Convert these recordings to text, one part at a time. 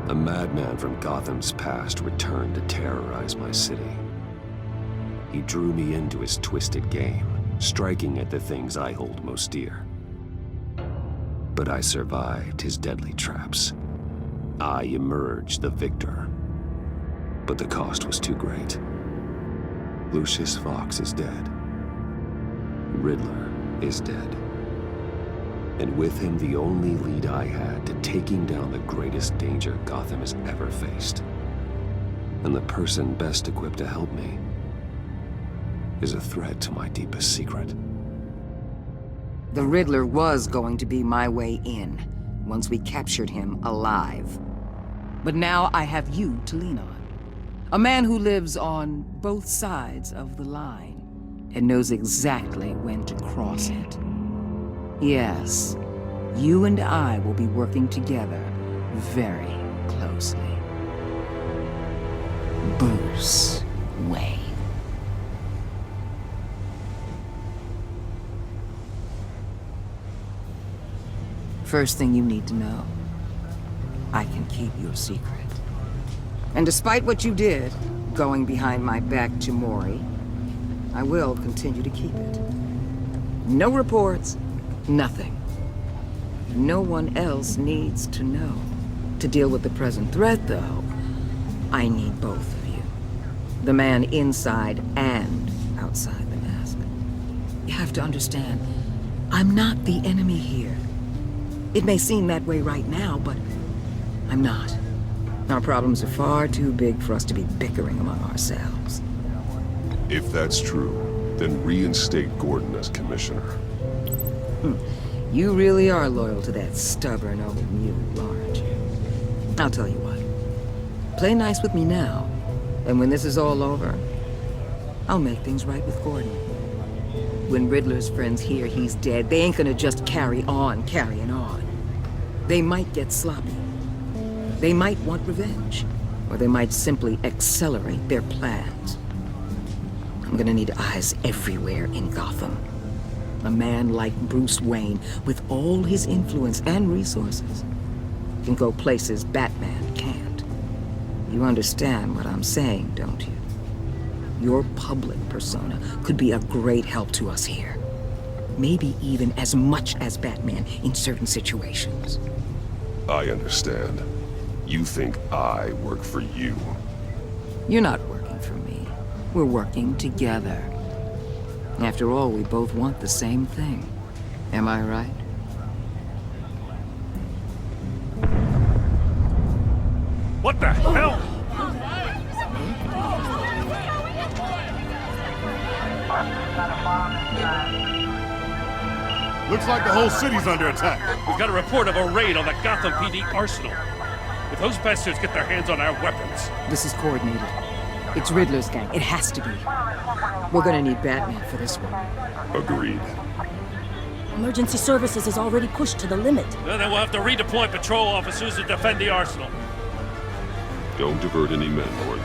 A madman from Gotham's past returned to terrorize my city. He drew me into his twisted game, striking at the things I hold most dear. But I survived his deadly traps. I emerged the victor. But the cost was too great. Lucius Fox is dead. Riddler is dead. And with him, the only lead I had to taking down the greatest danger Gotham has ever faced. And the person best equipped to help me is a threat to my deepest secret. The Riddler was going to be my way in, once we captured him alive. But now I have you to lean on. A man who lives on both sides of the line, and knows exactly when to cross it. Yes, you and I will be working together very closely. Bruce Wayne. First thing you need to know, I can keep your secret. And despite what you did, going behind my back to Mori, I will continue to keep it. No reports, nothing. No one else needs to know. To deal with the present threat, though, I need both of you. The man inside and outside the mask. You have to understand, I'm not the enemy here. It may seem that way right now, but I'm not. Our problems are far too big for us to be bickering among ourselves. If that's true, then reinstate Gordon as commissioner. You really are loyal to that stubborn old mule, aren't you? I'll tell you what. Play nice with me now, and when this is all over, I'll make things right with Gordon. When Riddler's friends hear he's dead, they ain't gonna just carry on carrying on. They might get sloppy. They might want revenge, or they might simply accelerate their plans. I'm gonna need eyes everywhere in Gotham. A man like Bruce Wayne, with all his influence and resources, can go places Batman can't. You understand what I'm saying, don't you? Your public persona could be a great help to us here. Maybe even as much as Batman in certain situations. I understand. You think I work for you. You're not working for me. We're working together. After all, we both want the same thing. Am I right? What the hell? Looks like the whole city's under attack. We've got a report of a raid on the Gotham PD arsenal. If those bastards get their hands on our weapons... This is coordinated. It's Riddler's gang. It has to be. We're gonna need Batman for this one. Agreed. Emergency services is already pushed to the limit. Then we'll have to redeploy patrol officers to defend the arsenal. Don't divert any men, Gordon.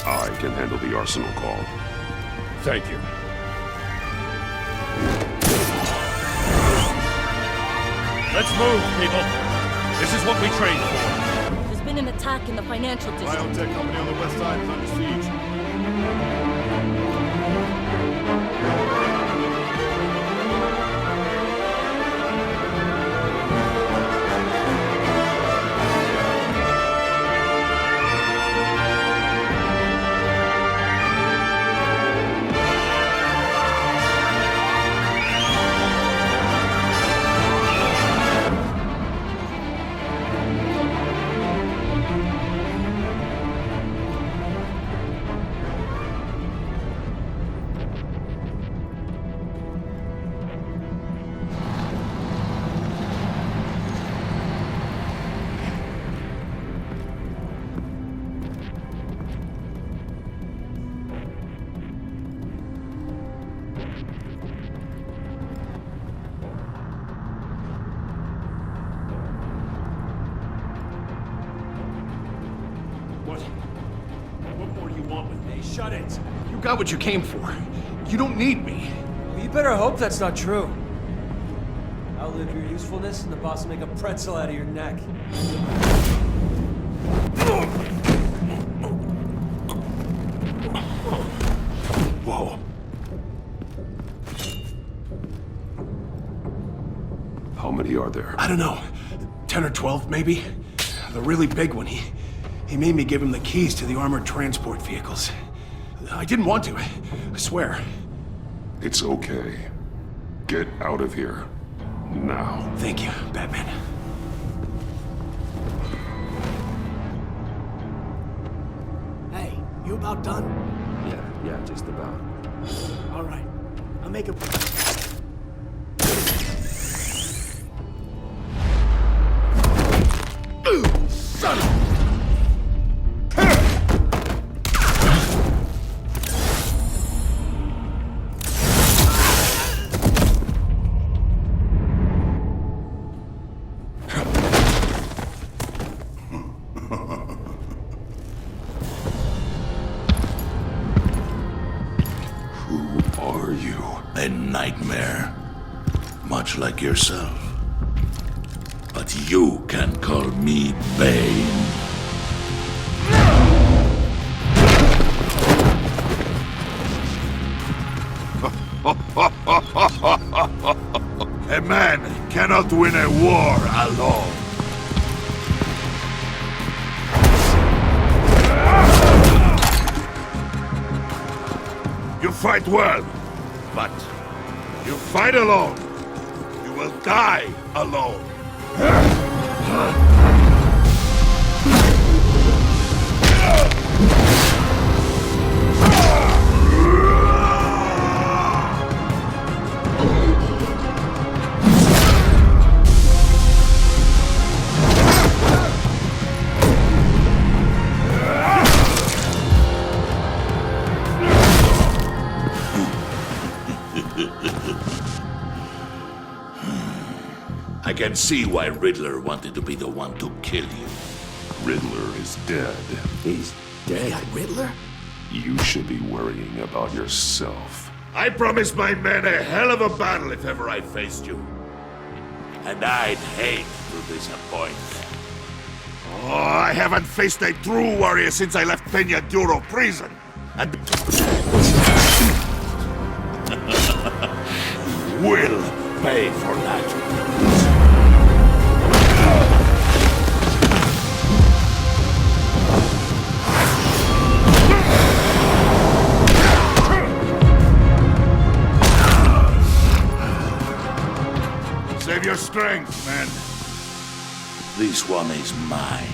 I can handle the arsenal call. Thank you. Let's move, people. This is what we trained for. There's been an attack in the financial district. Biotech company on the west side is under siege. What more do you want with me? Shut it! You got what you came for. You don't need me. Well, you better hope that's not true. Outlive your usefulness and the boss will make a pretzel out of your neck. Whoa. How many are there? I don't know. 10 or 12, maybe? The really big one, he made me give him the keys to the armored transport vehicles. I didn't want to, I swear. It's okay. Get out of here. Now. Thank you, Batman. Hey, you about done? Yeah, just about. All right. I'll make a... Son of... Who are you? A nightmare. Much like yourself. But you can call me Bane. A man cannot win a war alone. You fight well, but you fight alone. You will die alone. I can see why Riddler wanted to be the one to kill you. Riddler is dead. He's dead. Riddler? You should be worrying about yourself. I promised my men a hell of a battle if ever I faced you. And I'd hate to disappoint. Oh, I haven't faced a true warrior since I left Peña Duro prison. And... will pay for that. Save your strength, man. This one is mine.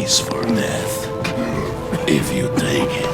For death, if you take it.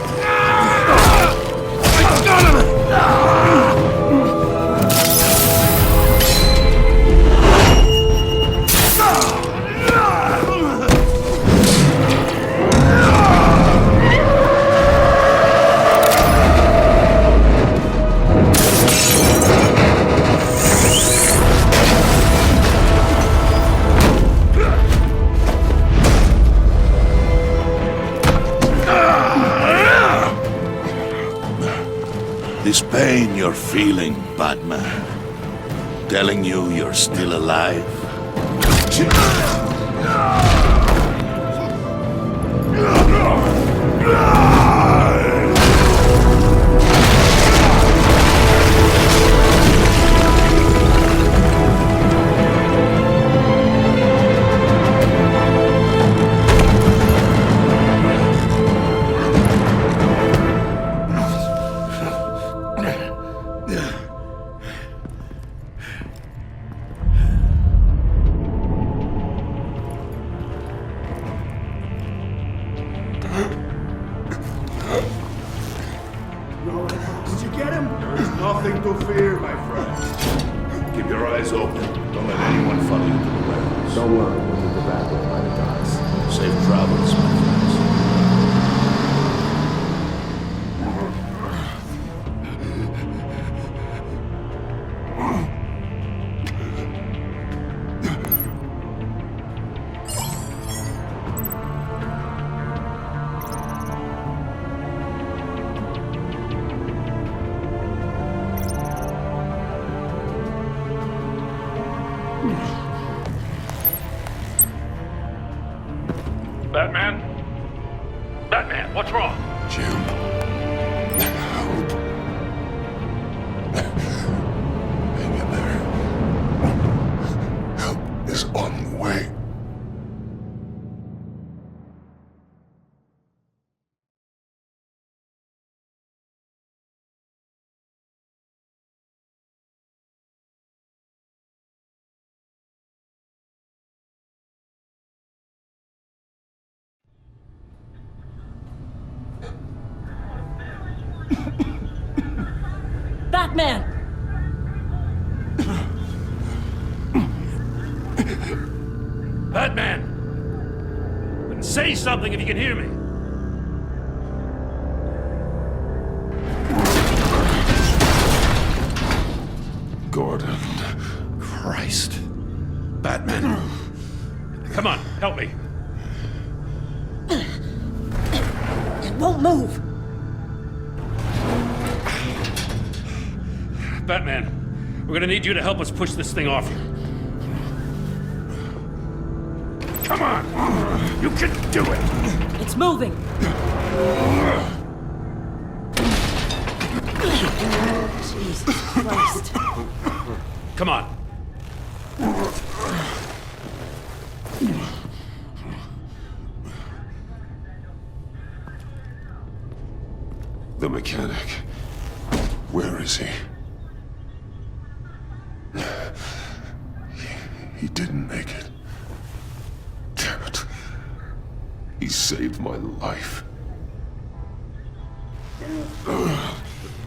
This pain you're feeling, Batman, telling you you're still alive? back over by the docks. Safe travels, my friends. Batman? Batman, what's wrong? Jim. Help. Hang in there. Help is on the way. Batman! Batman! Say something if you can hear me. Gordon. Christ. Batman. Come on, help me. It won't move! Batman, we're gonna need you to help us push this thing off you. Come on! You can do it! It's moving! Jesus Christ. Come on. The mechanic. Where is he? He didn't make it. Damn it. He saved my life.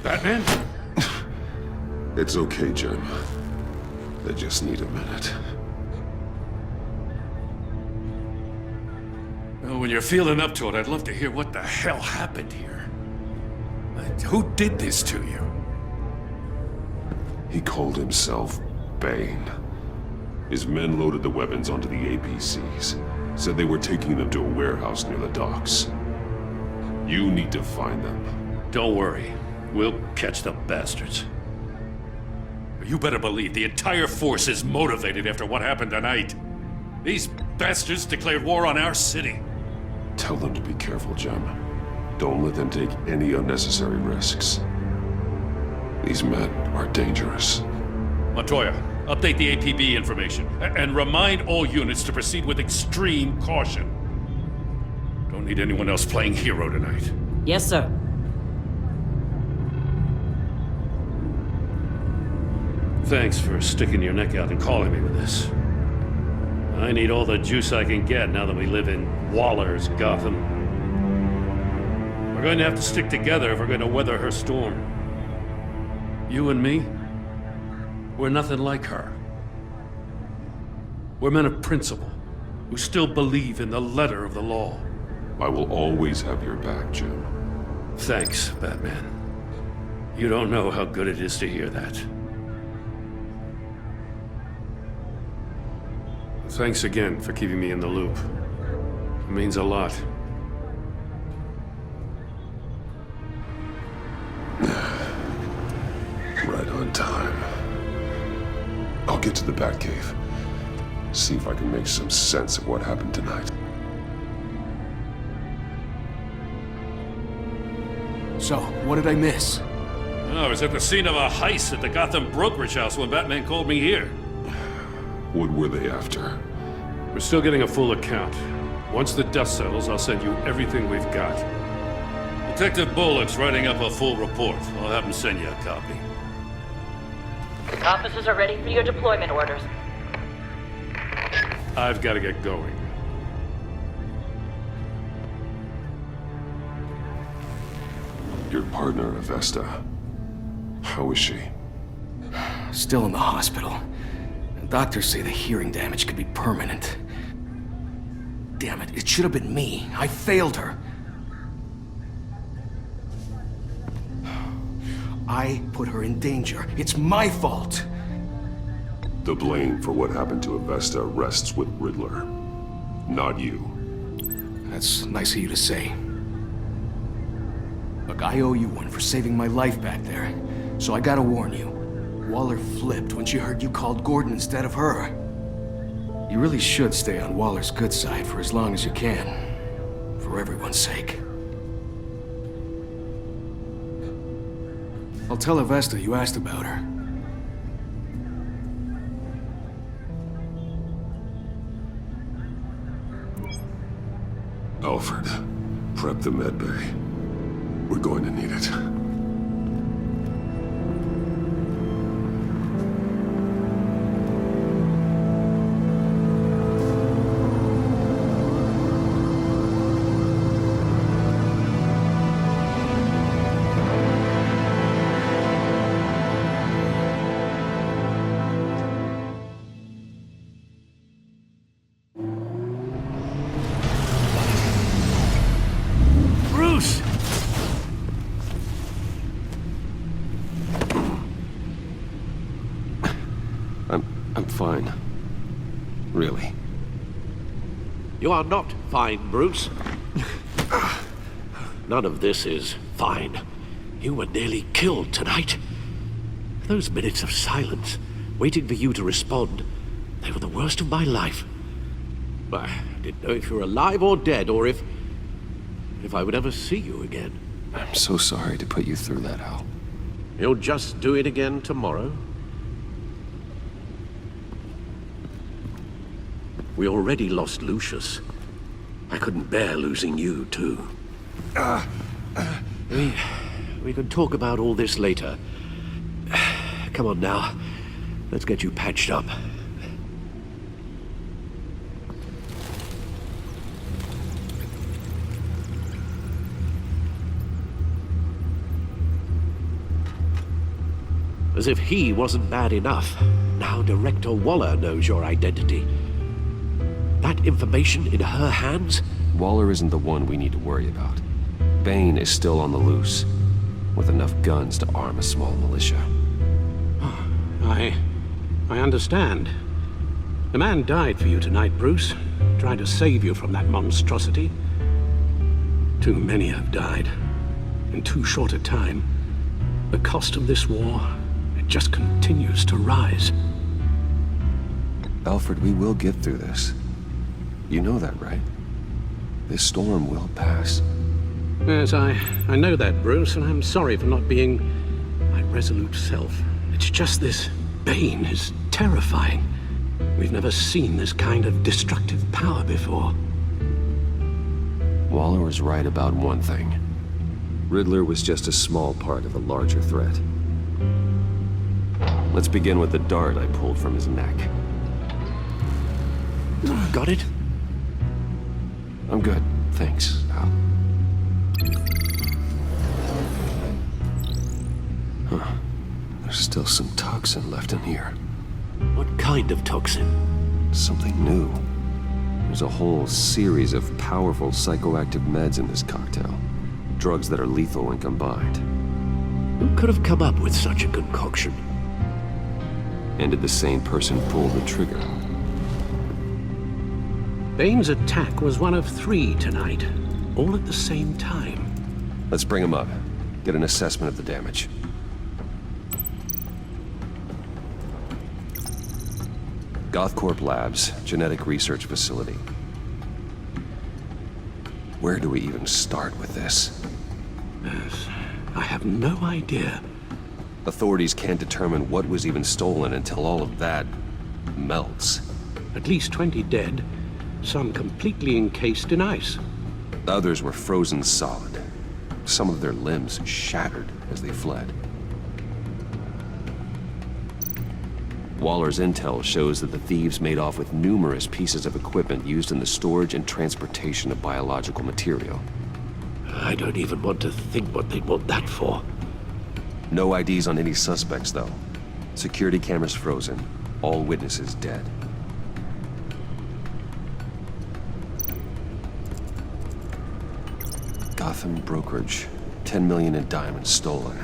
Batman? It's okay, Jim. I just need a minute. Well, when you're feeling up to it, I'd love to hear what the hell happened here. Who did this to you? He called himself Bane. His men loaded the weapons onto the APCs. Said they were taking them to a warehouse near the docks. You need to find them. Don't worry. We'll catch the bastards. You better believe the entire force is motivated after what happened tonight. These bastards declared war on our city. Tell them to be careful, Jim. Don't let them take any unnecessary risks. These men are dangerous. Montoya, update the APB information, and remind all units to proceed with extreme caution. Don't need anyone else playing hero tonight. Yes, sir. Thanks for sticking your neck out and calling me with this. I need all the juice I can get now that we live in Waller's Gotham. We're going to have to stick together if we're going to weather her storm. You and me, we're nothing like her. We're men of principle, who still believe in the letter of the law. I will always have your back, Jim. Thanks, Batman. You don't know how good it is to hear that. Thanks again for keeping me in the loop. It means a lot. Right on time. I'll get to the Batcave. See if I can make some sense of what happened tonight. So, what did I miss? I was at the scene of a heist at the Gotham brokerage house when Batman called me here. What were they after? We're still getting a full account. Once the dust settles, I'll send you everything we've got. Detective Bullock's writing up a full report. I'll have him send you a copy. Officers are ready for your deployment orders. I've got to get going. Your partner, Avesta. How is she? Still in the hospital. Doctors say the hearing damage could be permanent. Damn it, it should have been me. I failed her. I put her in danger. It's my fault. The blame for what happened to Avesta rests with Riddler, not you. That's nice of you to say. Look, I owe you one for saving my life back there. So I gotta warn you. Waller flipped when she heard you called Gordon instead of her. You really should stay on Waller's good side for as long as you can. For everyone's sake. I'll tell Avesta you asked about her. Alfred, prep the medbay. We're going to need it. Bruce! I'm fine. Really. You are not fine, Bruce. None of this is fine. You were nearly killed tonight. Those minutes of silence, waiting for you to respond, they were the worst of my life. I didn't know if you were alive or dead, or if I would ever see you again. I'm so sorry to put you through that, Al. You'll just do it again tomorrow? We already lost Lucius. I couldn't bear losing you, too. We can talk about all this later. Come on now. Let's get you patched up. As if he wasn't bad enough, now Director Waller knows your identity. That information in her hands? Waller isn't the one we need to worry about. Bane is still on the loose, with enough guns to arm a small militia. I understand. The man died for you tonight, Bruce. Trying to save you from that monstrosity. Too many have died. In too short a time. The cost of this war, it just continues to rise. Alfred, we will get through this. You know that, right? This storm will pass. Yes, I know that, Bruce, and I'm sorry for not being my resolute self. It's just this Bane is terrifying. We've never seen this kind of destructive power before. Waller was right about one thing. Riddler was just a small part of a larger threat. Let's begin with the dart I pulled from his neck. Got it? I'm good, thanks, Al. Huh. There's still some toxin left in here. What kind of toxin? Something new. There's a whole series of powerful psychoactive meds in this cocktail. Drugs that are lethal when combined. Who could have come up with such a concoction? And did the same person pull the trigger? Bane's attack was one of 3 tonight, all at the same time. Let's bring him up. Get an assessment of the damage. GothCorp Labs, genetic research facility. Where do we even start with this? Yes, I have no idea. Authorities can't determine what was even stolen until all of that melts. At least 20 dead, some completely encased in ice. Others were frozen solid. Some of their limbs shattered as they fled. Waller's intel shows that the thieves made off with numerous pieces of equipment used in the storage and transportation of biological material. I don't even want to think what they'd want that for. No IDs on any suspects, though. Security cameras frozen. All witnesses dead. Gotham brokerage. 10 million in diamonds stolen.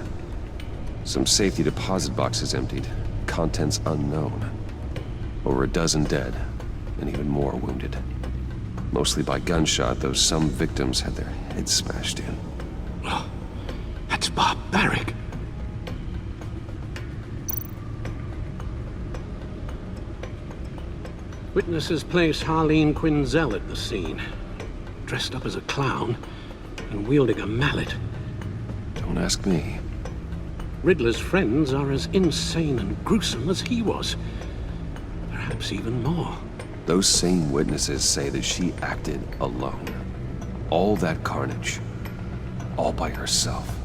Some safety deposit boxes emptied. Contents unknown. Over a dozen dead, and even more wounded. Mostly by gunshot, though some victims had their heads smashed in. Oh, that's barbaric. Witnesses place Harleen Quinzel at the scene, dressed up as a clown and wielding a mallet. Don't ask me. Riddler's friends are as insane and gruesome as he was. Perhaps even more. Those same witnesses say that she acted alone. All that carnage. All by herself.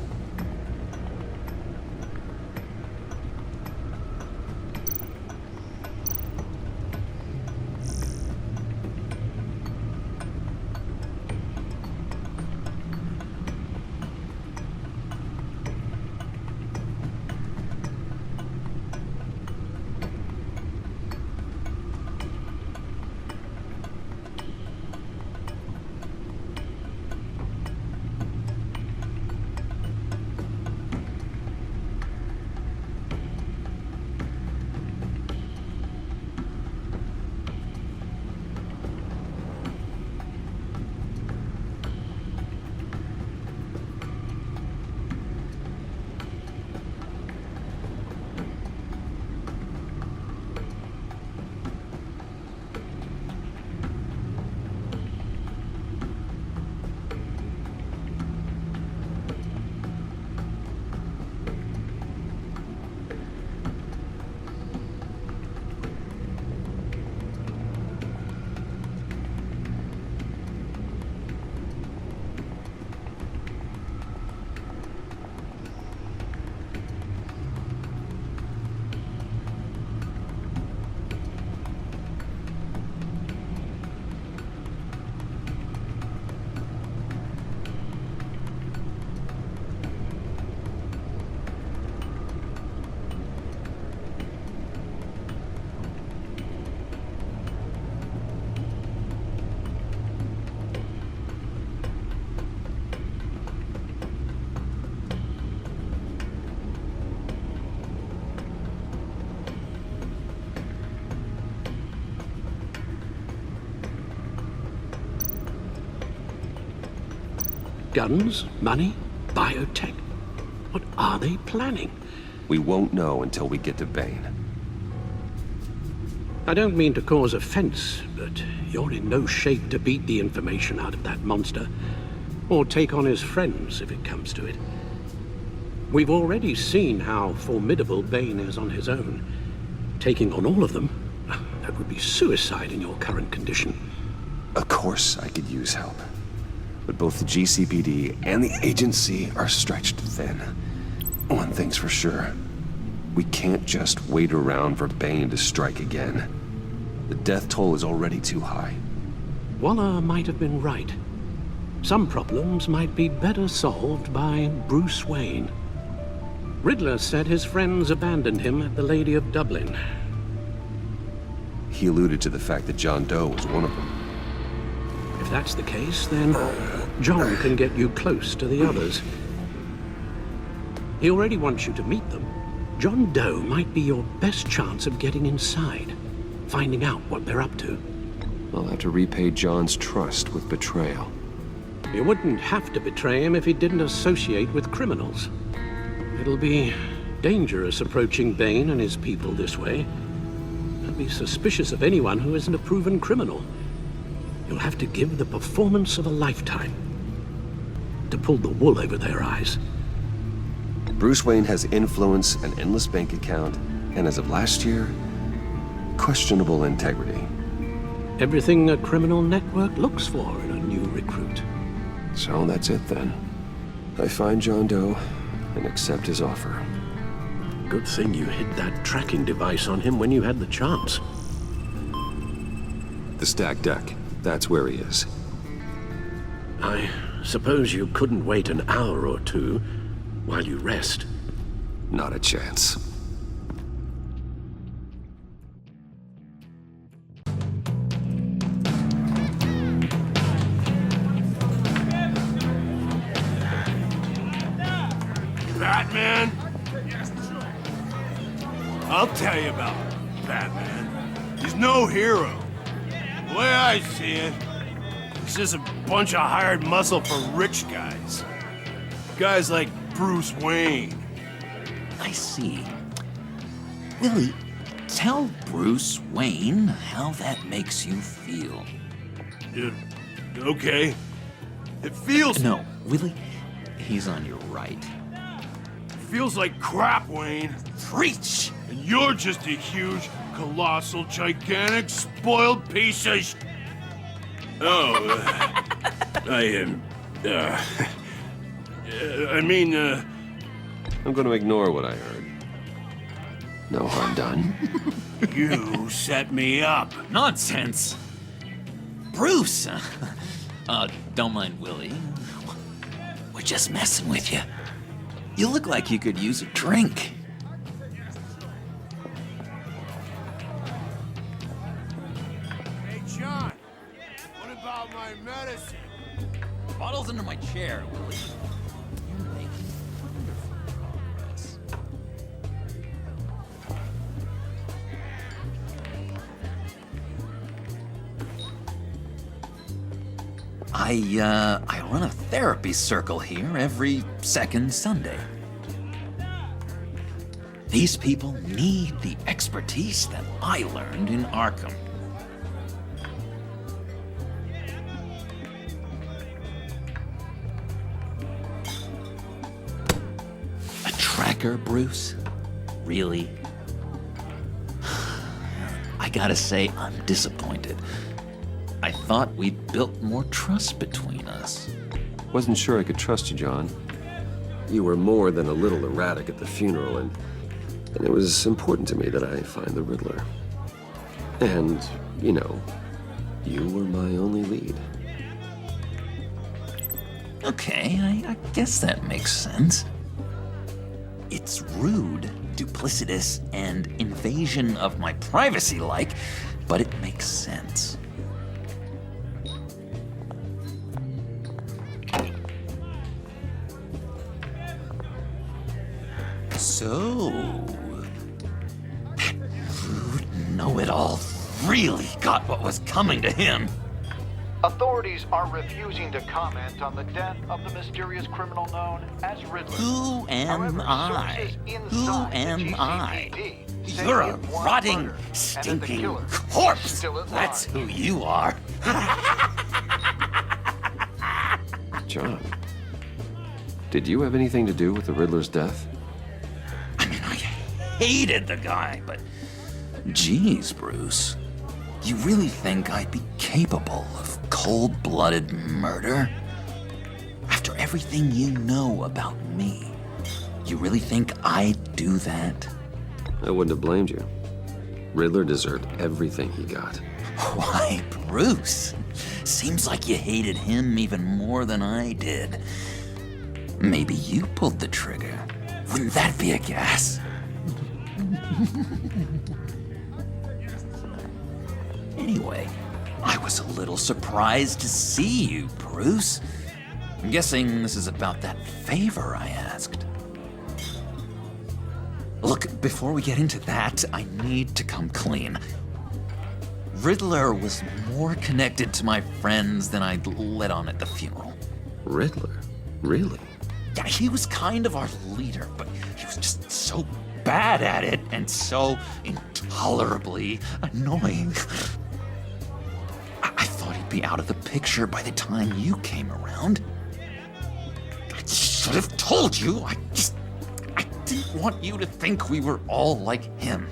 Guns, money, biotech. What are they planning? We won't know until we get to Bane. I don't mean to cause offense, but you're in no shape to beat the information out of that monster, or take on his friends if it comes to it. We've already seen how formidable Bane is on his own. Taking on all of them, that would be suicide in your current condition. Of course I could use help. But both the GCPD and the agency are stretched thin. One thing's for sure. We can't just wait around for Bane to strike again. The death toll is already too high. Waller might have been right. Some problems might be better solved by Bruce Wayne. Riddler said his friends abandoned him at the Lady of Dublin. He alluded to the fact that John Doe was one of them. If that's the case, then John can get you close to the others. He already wants you to meet them. John Doe might be your best chance of getting inside, finding out what they're up to. I'll have to repay John's trust with betrayal. You wouldn't have to betray him if he didn't associate with criminals. It'll be dangerous approaching Bane and his people this way. I'd be suspicious of anyone who isn't a proven criminal. You'll have to give the performance of a lifetime to pull the wool over their eyes. Bruce Wayne has influence, an endless bank account, and as of last year, questionable integrity. Everything a criminal network looks for in a new recruit. So that's it then. I find John Doe and accept his offer. Good thing you hid that tracking device on him when you had the chance. The stacked deck. That's where he is. I suppose you couldn't wait an hour or two while you rest? Not a chance. I'll tell you about Batman. He's no hero. The way I see it, he's just a bunch of hired muscle for rich guys. Guys like Bruce Wayne. I see. Willie, tell Bruce Wayne how that makes you feel. Okay. It feels... No, Willie, he's on your right. Feels like crap, Wayne. Preach! And you're just a huge, colossal, gigantic, spoiled piece of I'm going to ignore what I heard. No harm done. You set me up. Nonsense! Bruce! Don't mind Willie. We're just messing with you. You look like you could use a drink. Hey, John. What about my medicine? Bottle's under my chair, Willie. You're making wonderful progress. I run a therapy circle here every second Sunday. These people need the expertise that I learned in Arkham. A tracker, Bruce? Really? I gotta say, I'm disappointed. I thought we'd built more trust between us. Wasn't sure I could trust you, John. You were more than a little erratic at the funeral, and it was important to me that I find the Riddler. And, you know, you were my only lead. Okay, I guess that makes sense. It's rude, duplicitous, and invasion of my privacy-like, but it makes sense. So, that rude know-it-all really got what was coming to him. Authorities are refusing to comment on the death of the mysterious criminal known as Riddler. Who am I? Who am I? GCPD You're a rotting, stinking corpse. That's who you are. John, did you have anything to do with the Riddler's death? Hated the guy, but geez, Bruce, you really think I'd be capable of cold-blooded murder? After everything you know about me, you really think I'd do that? I wouldn't have blamed you. Riddler deserved everything he got. Why, Bruce? Seems like you hated him even more than I did. Maybe you pulled the trigger. Wouldn't that be a gas? Anyway, I was a little surprised to see you, Bruce. I'm guessing this is about that favor I asked. Look, before we get into that, I need to come clean. Riddler was more connected to my friends than I'd let on at the funeral. Riddler? Really? Yeah, he was kind of our leader, but he was just so bad at it and so intolerably annoying. I thought he'd be out of the picture by the time you came around. I should have told you. I didn't want you to think we were all like him.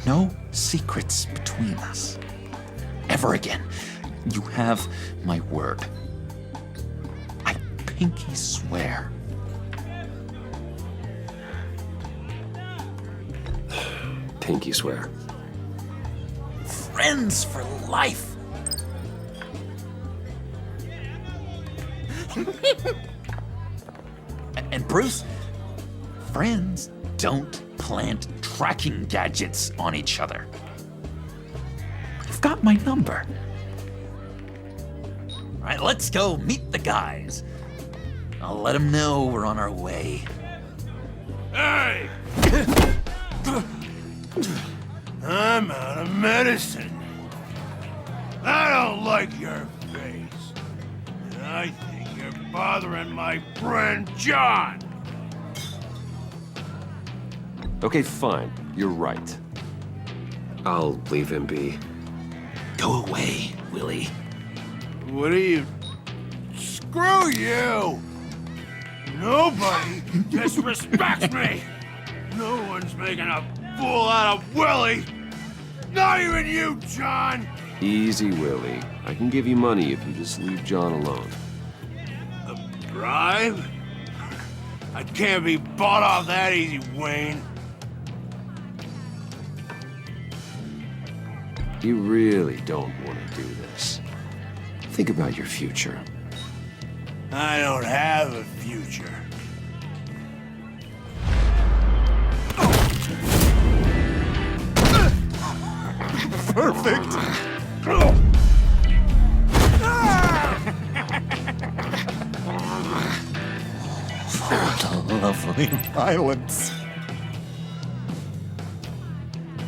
No secrets between us. Ever again. You have my word. I pinky swear. Pinky swear. Friends for life. And Bruce, friends don't plant tracking gadgets on each other. You've got my number. All right, let's go meet the guys. I'll let them know we're on our way. Hey! I'm out of medicine. I don't like your face. And I think you're bothering my friend John. Okay, fine. You're right. I'll leave him be. Go away, Willie. What are you... Screw you! Nobody disrespects me! No one's making a fool out of Willie! Not even you, John! Easy, Willie. I can give you money if you just leave John alone. A bribe? I can't be bought off that easy, Wayne. You really don't want to do this. Think about your future. I don't have a future. Perfect! Lovely violence.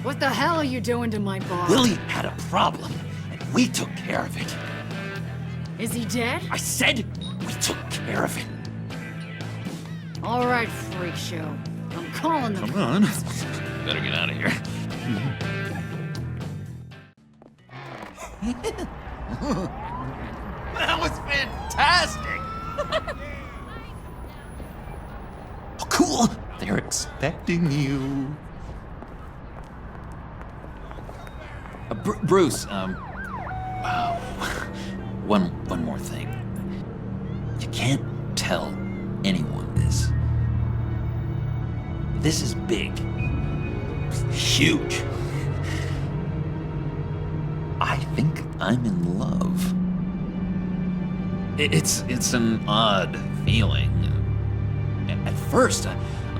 What the hell are you doing to my bar? Willie had a problem, and we took care of it. Is he dead? I said we took care of it. All right, freak show. I'm calling them. Come on. Better get out of here. That was fantastic! Oh, cool. They're expecting you. Bruce, one more thing. You can't tell anyone this. This is big. Huge. I think I'm in love. It's an odd feeling. At first, I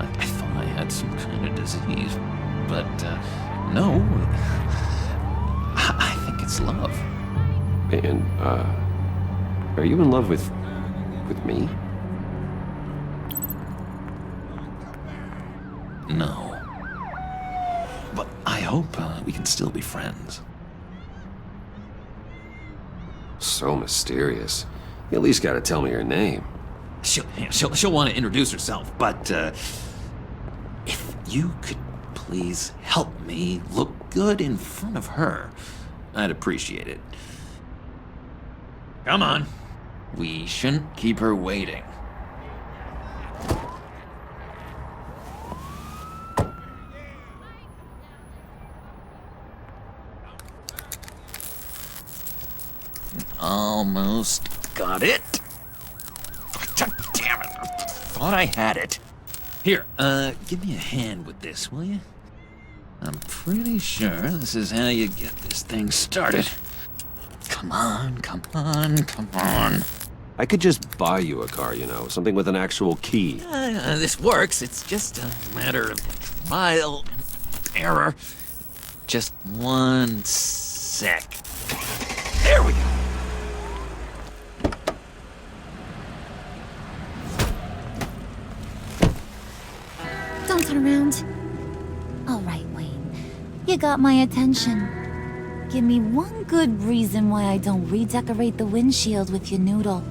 thought I had some kind of disease, but no. I think it's love. And, are you in love with me? No. But I hope we can still be friends. So mysterious. You at least gotta tell me her name. She'll want to introduce herself, but if you could please help me look good in front of her, I'd appreciate it. Come on. We shouldn't keep her waiting. Almost got it. Damn it. Thought I had it. Here, give me a hand with this, will you? I'm pretty sure this is how you get this thing started. Come on, come on, come on. I could just buy you a car, something with an actual key. This works. It's just a matter of trial and error. Just one sec. There we go. Don't turn around. All right, Wayne. You got my attention. Give me one good reason why I don't redecorate the windshield with your noodle.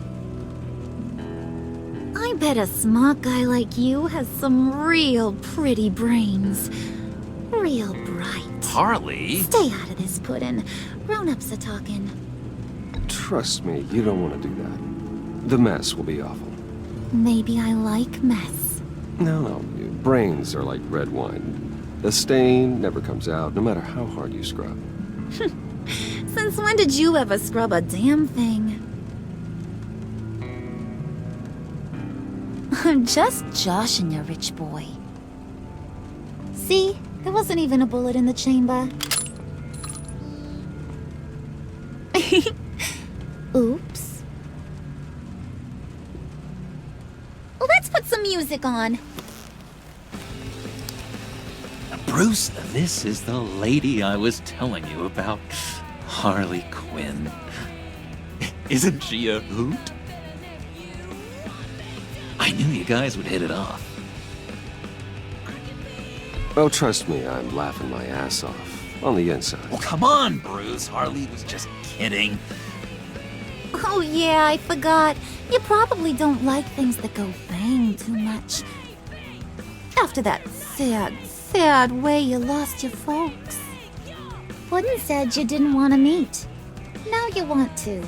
I bet a smart guy like you has some real pretty brains. Real bright. Harley? Stay out of this, Puddin'. Grown-ups are talking. Trust me, you don't want to do that. The mess will be awful. Maybe I like mess. No, brains are like red wine. The stain never comes out, no matter how hard you scrub. Since when did you ever scrub a damn thing? I'm just joshing you, rich boy. See? There wasn't even a bullet in the chamber. Oops. Let's put some music on. Bruce, this is the lady I was telling you about. Harley Quinn. Isn't she a hoot? I knew you guys would hit it off. Oh, trust me, I'm laughing my ass off. On the inside. Well, come on, Bruce. Harley was just kidding. Oh yeah, I forgot. You probably don't like things that go bang too much. After that sad way you lost your folks. Wooden said you didn't want to meet. Now you want to.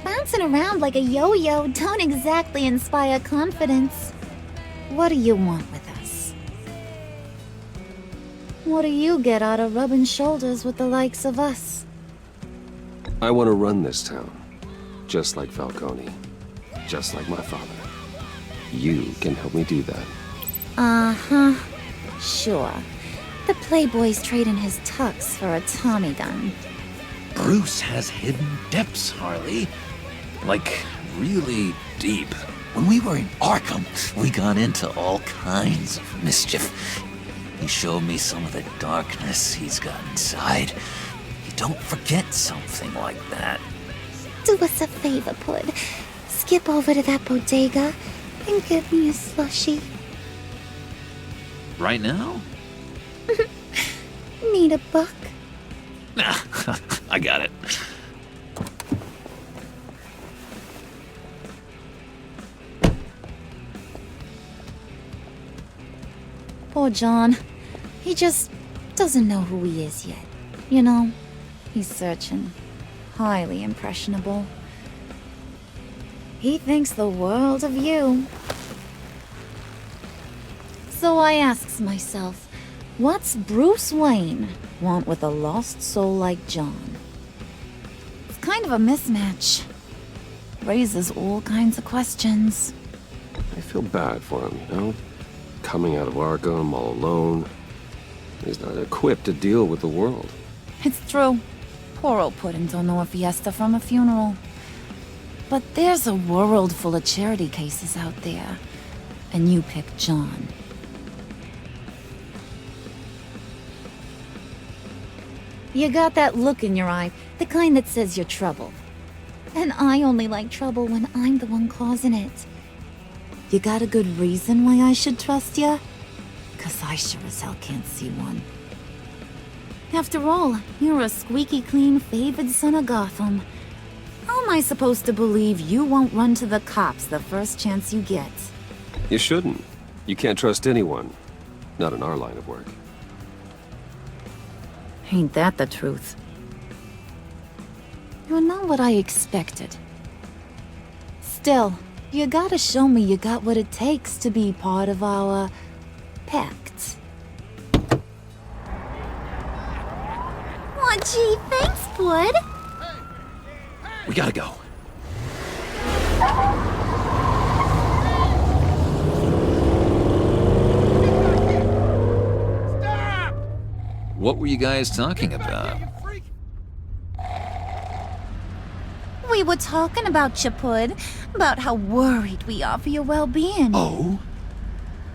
Bouncing around like a yo-yo don't exactly inspire confidence. What do you want with us? What do you get out of rubbing shoulders with the likes of us? I want to run this town. Just like Falcone. Just like my father. You can help me do that. Uh-huh. Sure. The Playboy's trading his tux for a Tommy gun. Bruce has hidden depths, Harley. Like, really deep. When we were in Arkham, we got into all kinds of mischief. He showed me some of the darkness he's got inside. You don't forget something like that. Do us a favor, Pud. Skip over to that bodega and get me a slushie. Right now? Need a buck? Nah, I got it. Poor John. He just doesn't know who he is yet. You know, he's searching. Highly impressionable. He thinks the world of you. So I asks myself, what's Bruce Wayne want with a lost soul like John? It's kind of a mismatch. Raises all kinds of questions. I feel bad for him, you know? Coming out of Arkham all alone. He's not equipped to deal with the world. It's true. Poor old Puddin' don't know a fiesta from a funeral. But there's a world full of charity cases out there. And you pick John. You got that look in your eye, the kind that says you're trouble. And I only like trouble when I'm the one causing it. You got a good reason why I should trust you? 'Cause I sure as hell can't see one. After all, you're a squeaky clean favored son of Gotham. How am I supposed to believe you won't run to the cops the first chance you get? You shouldn't. You can't trust anyone. Not in our line of work. Ain't that the truth? You're not what I expected. Still, you gotta show me you got what it takes to be part of our Pact. Aw, gee, thanks, Bud. We gotta go. What were you guys talking about? We were talking about you, Pud. About how worried we are for your well-being. Oh?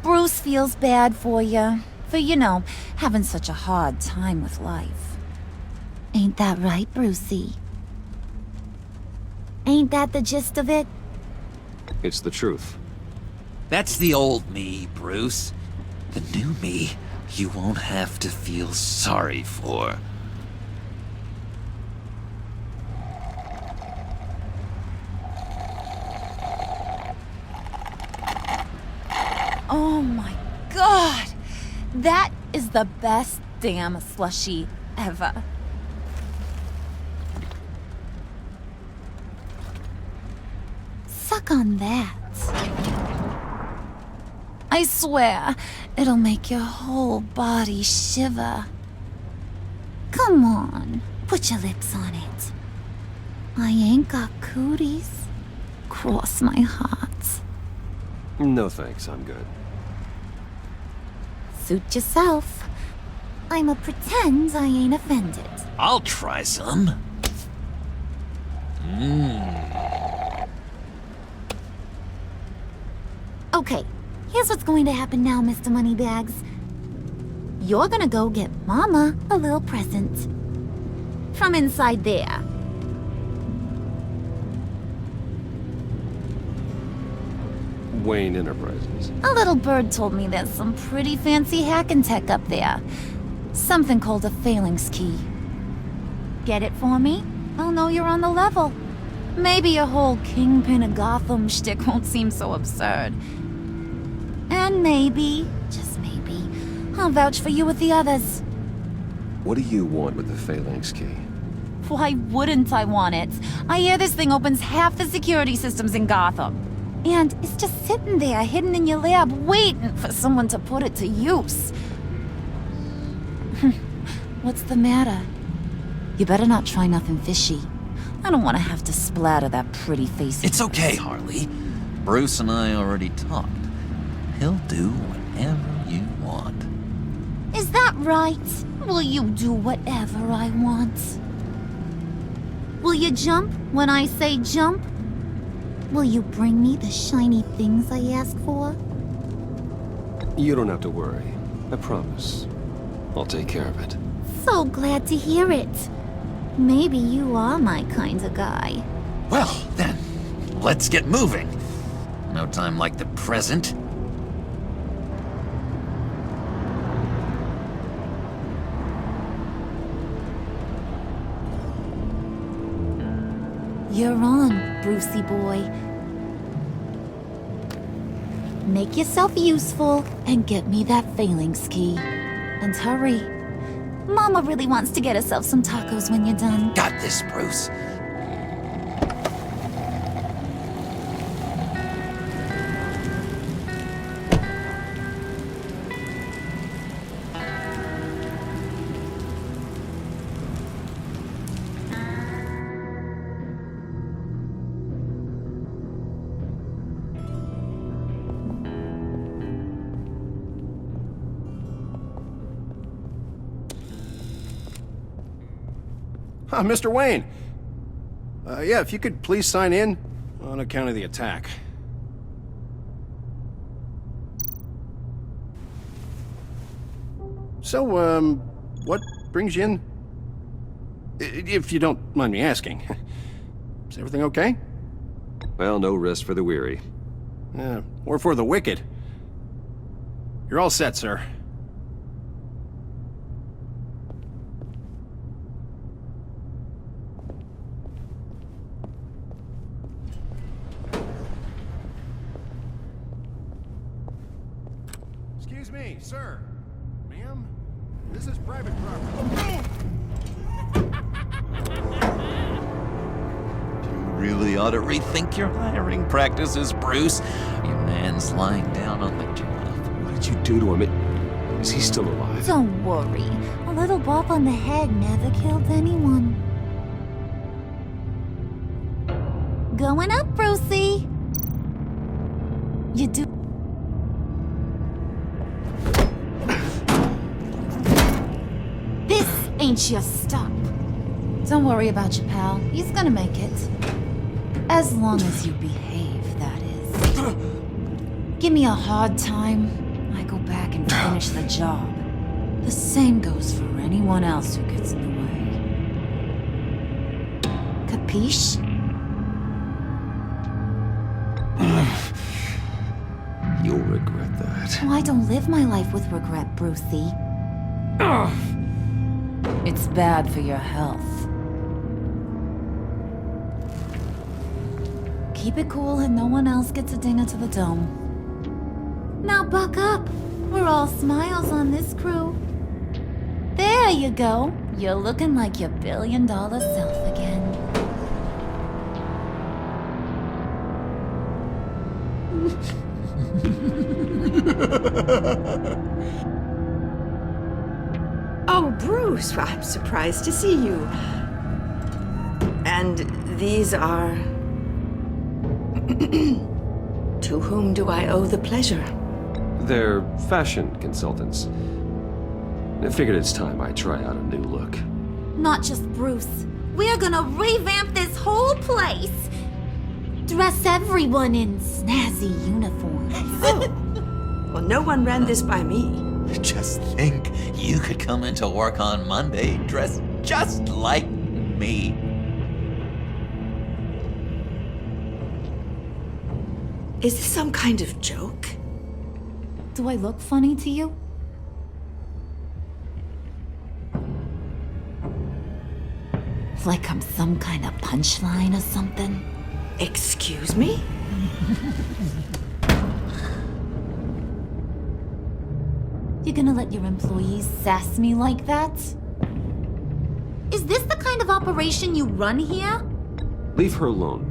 Bruce feels bad for you. For, you know, having such a hard time with life. Ain't that right, Brucey? Ain't that the gist of it? It's the truth. That's the old me, Bruce. The new me, you won't have to feel sorry for. Oh my god! That is the best damn slushie ever. Suck on that. I swear, it'll make your whole body shiver. Come on, put your lips on it. I ain't got cooties. Cross my heart. No thanks, I'm good. Suit yourself. I'ma pretend I ain't offended. I'll try some. Okay, here's what's going to happen now, Mr. Moneybags. You're gonna go get Mama a little present. From inside there. Wayne Enterprises. A little bird told me there's some pretty fancy hacking tech up there. Something called a phalanx key. Get it for me? I'll know you're on the level. Maybe your whole Kingpin of Gotham shtick won't seem so absurd. And maybe, just maybe, I'll vouch for you with the others. What do you want with the phalanx key? Why wouldn't I want it? I hear this thing opens half the security systems in Gotham. And it's just sitting there, hidden in your lab, waiting for someone to put it to use. What's the matter? You better not try nothing fishy. I don't want to have to splatter that pretty face. It's okay, Harley. Bruce and I already talked. He'll do whatever you want. Is that right? Will you do whatever I want? Will you jump when I say jump? Will you bring me the shiny things I ask for? You don't have to worry. I promise. I'll take care of it. So glad to hear it. Maybe you are my kind of guy. Well, then, let's get moving. No time like the present. You're on, Brucey boy. Make yourself useful and get me that phalanx key. And hurry. Mama really wants to get herself some tacos when you're done. Got this, Bruce. Mr. Wayne. Yeah, if you could please sign in on account of the attack. So, what brings you in? If you don't mind me asking. Is everything okay? Well, no rest for the weary. Or for the wicked. You're all set, sir. Excuse me, sir. Ma'am? This is private property. You really ought to rethink your hiring practices, Bruce. Your man's lying down on the job. What did you do to him? Is he still alive? Don't worry. A little bop on the head never killed anyone. Going up, Brucey. You do. This ain't your stop. Don't worry about your pal. He's gonna make it. As long as you behave, that is. Give me a hard time, I go back and finish the job. The same goes for anyone else who gets in the way. Capiche? You'll regret that. Oh, I don't live my life with regret, Brucey. It's bad for your health. Keep it cool and no one else gets a dinger to the dome. Now buck up. We're all smiles on this crew. There you go. You're looking like your billion-dollar self again. Oh, Bruce, I'm surprised to see you. And these are... To whom do I owe the pleasure? They're fashion consultants. I figured it's time I try out a new look. Not just Bruce. We're gonna revamp this whole place. Dress everyone in snazzy uniforms. Oh. Well, no one ran this by me. Just think, you could come into work on Monday dressed just like me. Is this some kind of joke? Do I look funny to you? Like I'm some kind of punchline or something? Excuse me? You gonna let your employees sass me like that? Is this the kind of operation you run here? Leave her alone.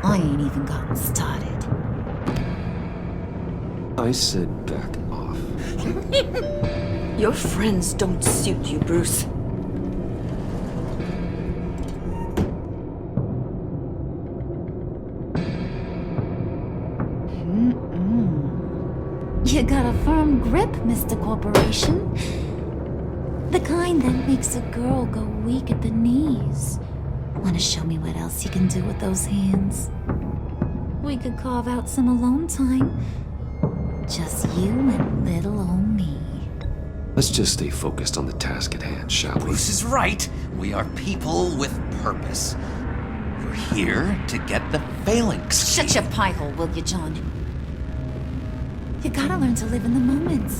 I ain't even gotten started. I said back off. Your friends don't suit you, Bruce. You got a firm grip, Mr. Corporation. The kind that makes a girl go weak at the knees. Wanna show me what else you can do with those hands? We could carve out some alone time. Just you and little old me. Let's just stay focused on the task at hand, shall we? Bruce is right. We are people with purpose. We're here to get the phalanx. Shut your pie hole, will you, John? You gotta learn to live in the moment.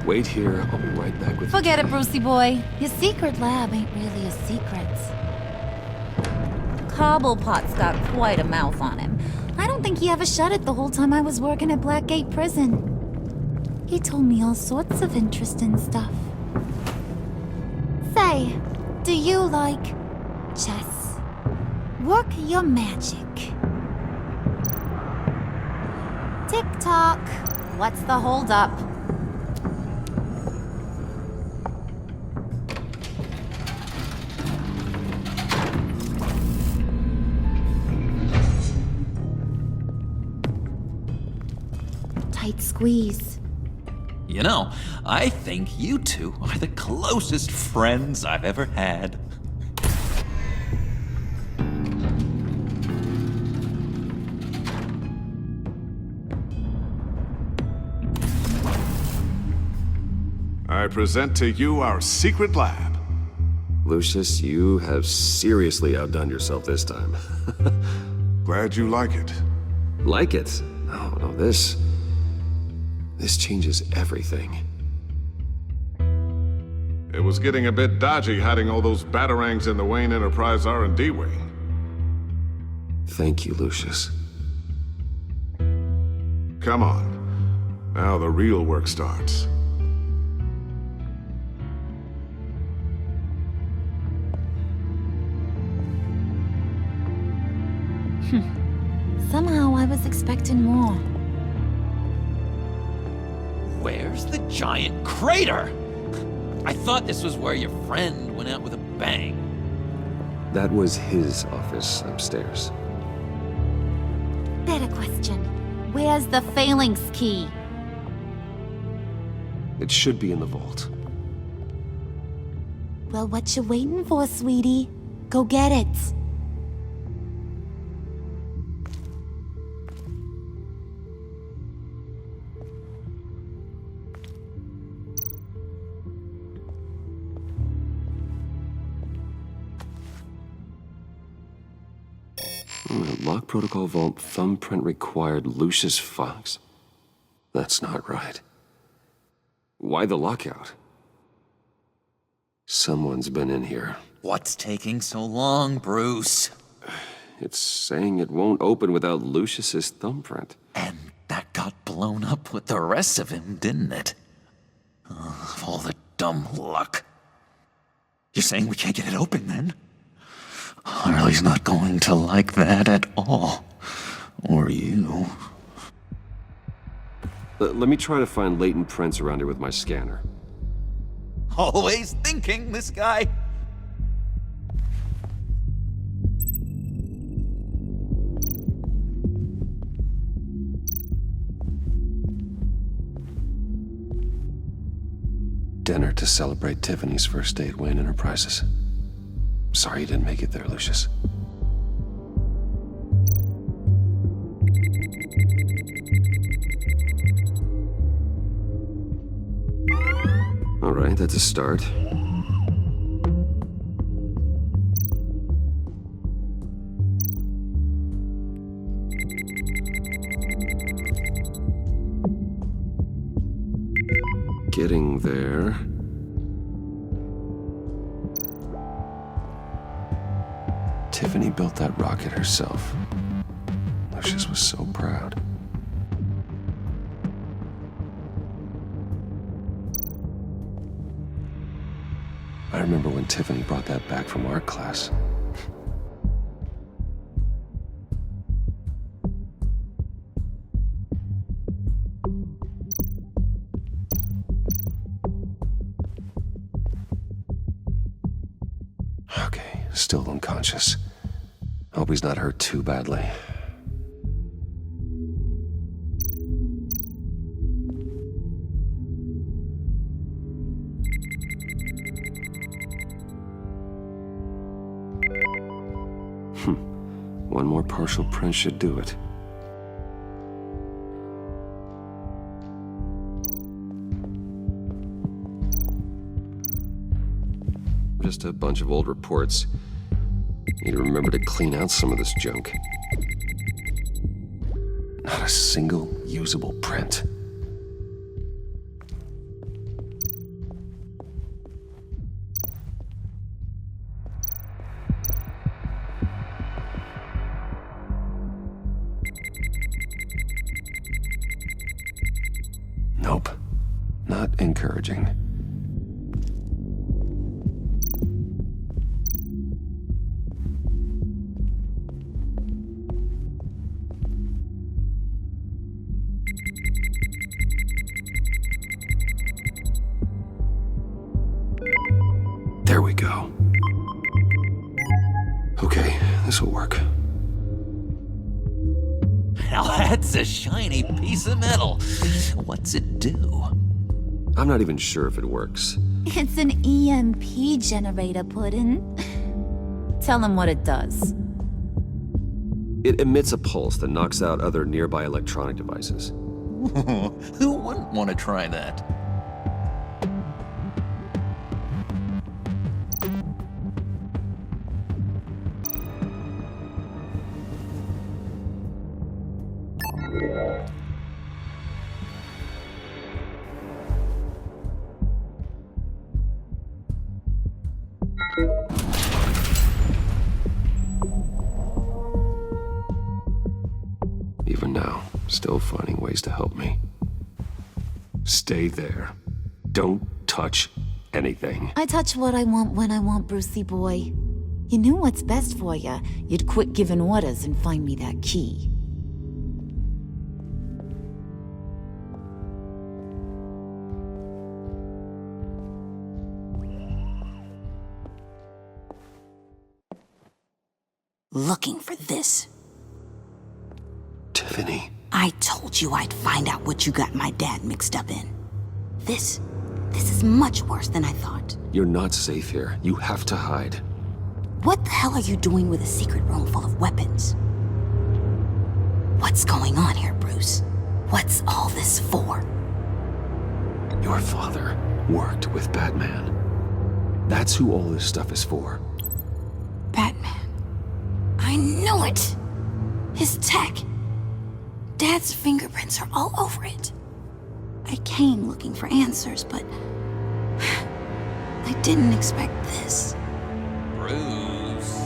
Wait here, I'll be right back with you. Forget it, Brucey boy. Your secret lab ain't really a secret. Cobblepot's got quite a mouth on him. I don't think he ever shut it the whole time I was working at Blackgate Prison. He told me all sorts of interesting stuff. Say, do you like chess? Work your magic. Tick-tock. What's the holdup? Tight squeeze. You know, I think you two are the closest friends I've ever had. I present to you our secret lab. Lucius, you have seriously outdone yourself this time. Glad you like it. Like it? No, this changes everything. It was getting a bit dodgy hiding all those batarangs in the Wayne Enterprise R&D wing. Thank you, Lucius. Come on. Now the real work starts. Somehow I was expecting more. Where's the giant crater? I thought this was where your friend went out with a bang. That was his office upstairs. Better question. Where's the phalanx key? It should be in the vault. Well, what you waiting for, sweetie? Go get it. Lock protocol vault thumbprint required Lucius Fox. That's not right. Why the lockout? Someone's been in here. What's taking so long, Bruce? It's saying it won't open without Lucius's thumbprint. And that got blown up with the rest of him, didn't it? All the dumb luck. You're saying we can't get it open, then? Harley's not going to like that at all. Or you. Let me try to find latent prints around here with my scanner. Always thinking, this guy. Dinner to celebrate Tiffany's first day at Wayne Enterprises. Sorry you didn't make it there, Lucius. All right, that's a start. Getting there. Tiffany built that rocket herself. Lucius was so proud. I remember when Tiffany brought that back from art class. Okay, still unconscious. Hope he's not hurt too badly. One more partial print should do it. Just a bunch of old reports. Need to remember to clean out some of this junk. Not a single usable print. Nope. Not encouraging. There we go. Okay, this will work. Now that's a shiny piece of metal. What's it do? I'm not even sure if it works. It's an EMP generator, Puddin'. Tell him what it does. It emits a pulse that knocks out other nearby electronic devices. Who wouldn't want to try that? Even now, still finding ways to help me. Stay there. Don't touch anything. I touch what I want when I want, Brucey boy. You knew what's best for you. You'd quit giving orders and find me that key. Looking for this. Tiffany. I told you I'd find out what you got my dad mixed up in. This is much worse than I thought. You're not safe here. You have to hide. What the hell are you doing with a secret room full of weapons? What's going on here, Bruce? What's all this for? Your father worked with Batman. That's who all this stuff is for. Batman. I knew it! His tech. Dad's fingerprints are all over it. I came looking for answers, but I didn't expect this. Bruce.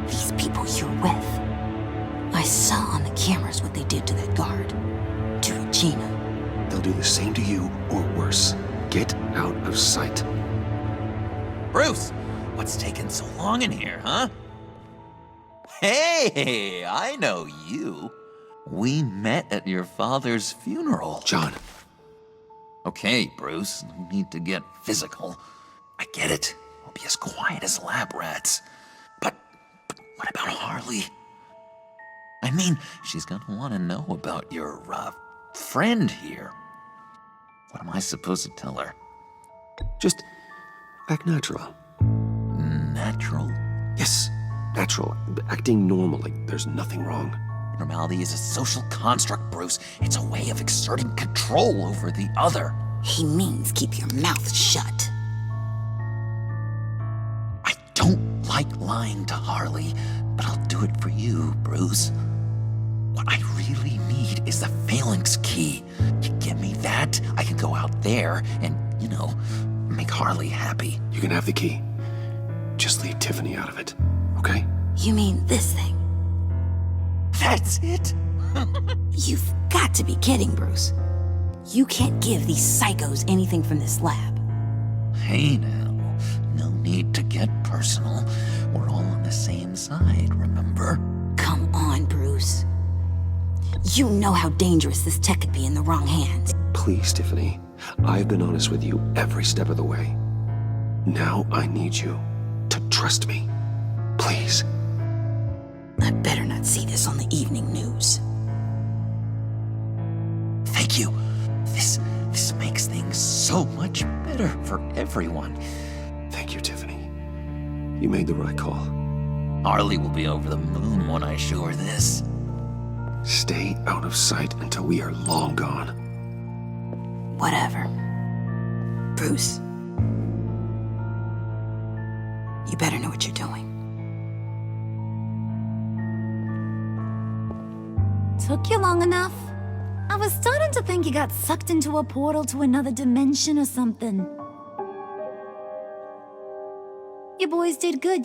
These people you're with. I saw on the cameras what they did to that guard. To Regina. They'll do the same to you, or worse. Get out of sight. Bruce, what's taking so long in here, huh? Hey, I know you. We met at your father's funeral. John. Okay, Bruce, no need to get physical. I get it. We'll be as quiet as lab rats. But what about Harley? I mean, she's gonna want to know about your, friend here. What am I supposed to tell her? Just act natural. Natural? Yes, natural. Acting normal, like there's nothing wrong. Normality is a social construct, Bruce. It's a way of exerting control over the other. He means keep your mouth shut. I don't like lying to Harley, but I'll do it for you, Bruce. What I really need is the phalanx key. You give me that, I can go out there and, make Harley happy. You can have the key. Just leave Tiffany out of it, okay? You mean this thing? That's it? You've got to be kidding, Bruce. You can't give these psychos anything from this lab. Hey now, no need to get personal. We're all on the same side, remember? Come on, Bruce. You know how dangerous this tech could be in the wrong hands. Please, Tiffany. I've been honest with you every step of the way. Now I need you to trust me. Please. I better not see this on the evening news. Thank you. This makes things so much better for everyone. Thank you, Tiffany. You made the right call. Harley will be over the moon when I show her this. Stay out of sight until we are long gone. Whatever. Bruce. You better know what you're doing. Took you long enough? I was starting to think you got sucked into a portal to another dimension or something. You boys did good,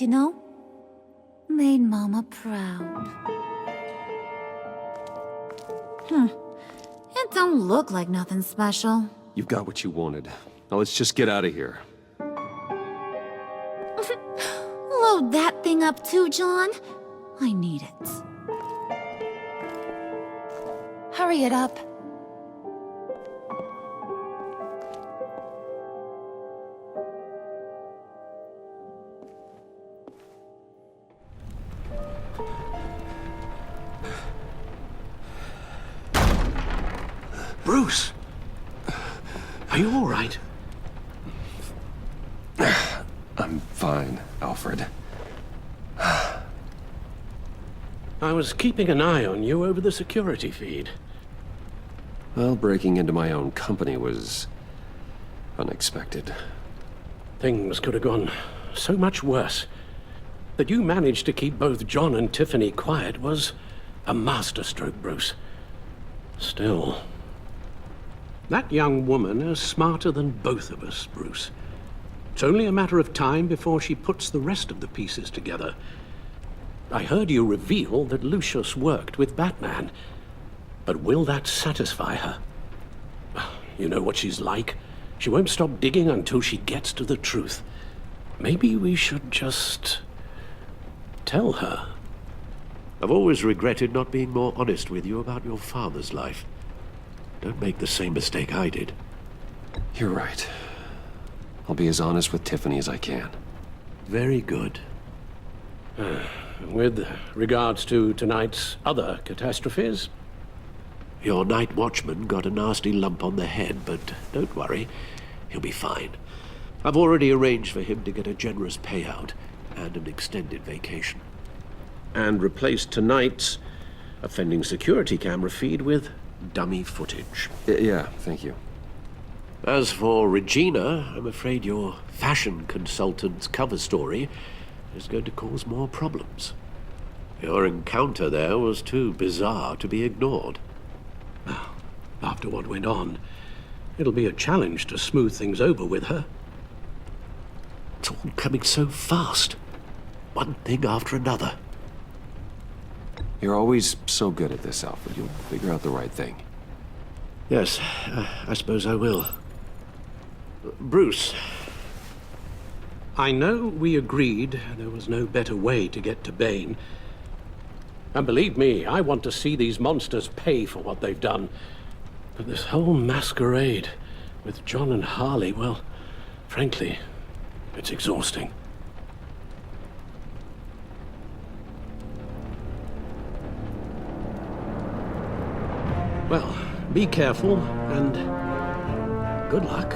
Made Mama proud. It don't look like nothing special. You've got what you wanted. Now let's just get out of here. Load that thing up too, John. I need it. Hurry it up. Bruce! Are you all right? I'm fine, Alfred. I was keeping an eye on you over the security feed. Well, breaking into my own company was unexpected. Things could have gone so much worse. That you managed to keep both John and Tiffany quiet was a masterstroke, Bruce. Still, that young woman is smarter than both of us, Bruce. It's only a matter of time before she puts the rest of the pieces together. I heard you reveal that Lucius worked with Batman. But will that satisfy her? You know what she's like. She won't stop digging until she gets to the truth. Maybe we should just tell her. I've always regretted not being more honest with you about your father's life. Don't make the same mistake I did. You're right. I'll be as honest with Tiffany as I can. Very good. With regards to tonight's other catastrophes? Your night watchman got a nasty lump on the head, but don't worry, he'll be fine. I've already arranged for him to get a generous payout and an extended vacation. And replaced tonight's offending security camera feed with dummy footage. Yeah, thank you. As for Regina, I'm afraid your fashion consultant's cover story is going to cause more problems. Your encounter there was too bizarre to be ignored. After what went on, it'll be a challenge to smooth things over with her. It's all coming so fast. One thing after another. You're always so good at this, Alfred. You'll figure out the right thing. Yes, I suppose I will. Bruce. I know we agreed there was no better way to get to Bane. And believe me, I want to see these monsters pay for what they've done. But this whole masquerade with John and Harley, well, frankly, it's exhausting. Well, be careful and good luck.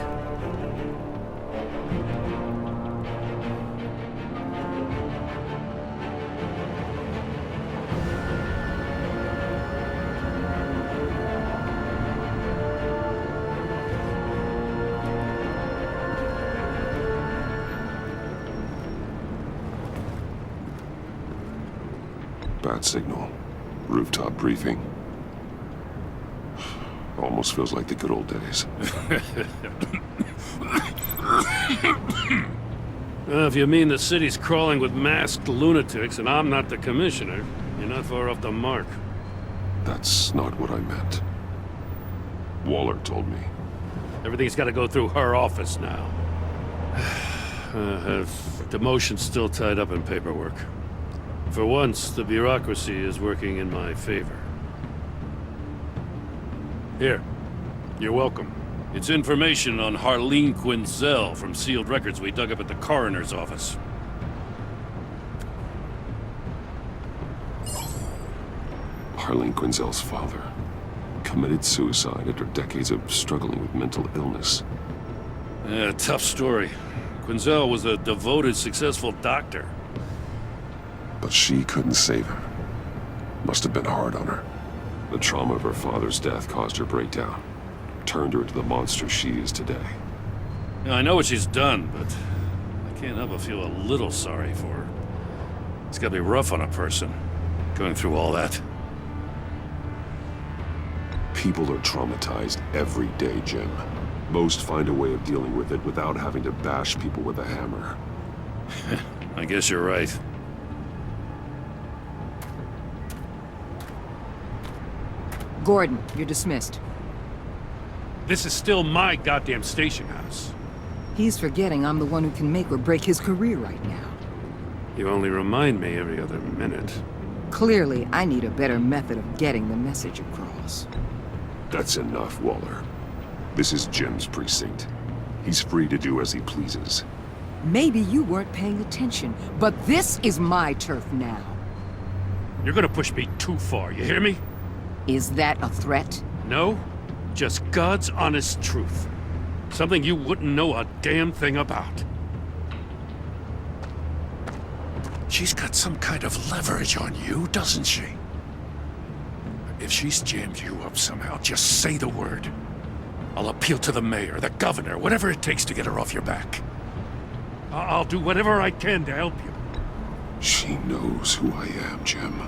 Bat signal. Rooftop briefing. Almost feels like the good old days. If you mean the city's crawling with masked lunatics and I'm not the commissioner, you're not far off the mark. That's not what I meant. Waller told me. Everything's got to go through her office now. Demotion's still tied up in paperwork. For once, the bureaucracy is working in my favor. Here. You're welcome. It's information on Harleen Quinzel from sealed records we dug up at the coroner's office. Harleen Quinzel's father committed suicide after decades of struggling with mental illness. Yeah, tough story. Quinzel was a devoted, successful doctor. But she couldn't save him. Must have been hard on her. The trauma of her father's death caused her breakdown. Turned her into the monster she is today. Yeah, I know what she's done, but I can't help but feel a little sorry for her. It's gotta be rough on a person, going through all that. People are traumatized every day, Jim. Most find a way of dealing with it without having to bash people with a hammer. I guess you're right. Gordon, you're dismissed. This is still my goddamn station house. He's forgetting I'm the one who can make or break his career right now. You only remind me every other minute. Clearly, I need a better method of getting the message across. That's enough, Waller. This is Jim's precinct. He's free to do as he pleases. Maybe you weren't paying attention, but this is my turf now. You're gonna push me too far, you hear me? Is that a threat? No, just God's honest truth. Something you wouldn't know a damn thing about. She's got some kind of leverage on you, doesn't she? If she's jammed you up somehow, just say the word. I'll appeal to the mayor, the governor, whatever it takes to get her off your back. I'll do whatever I can to help you. She knows who I am, Jim.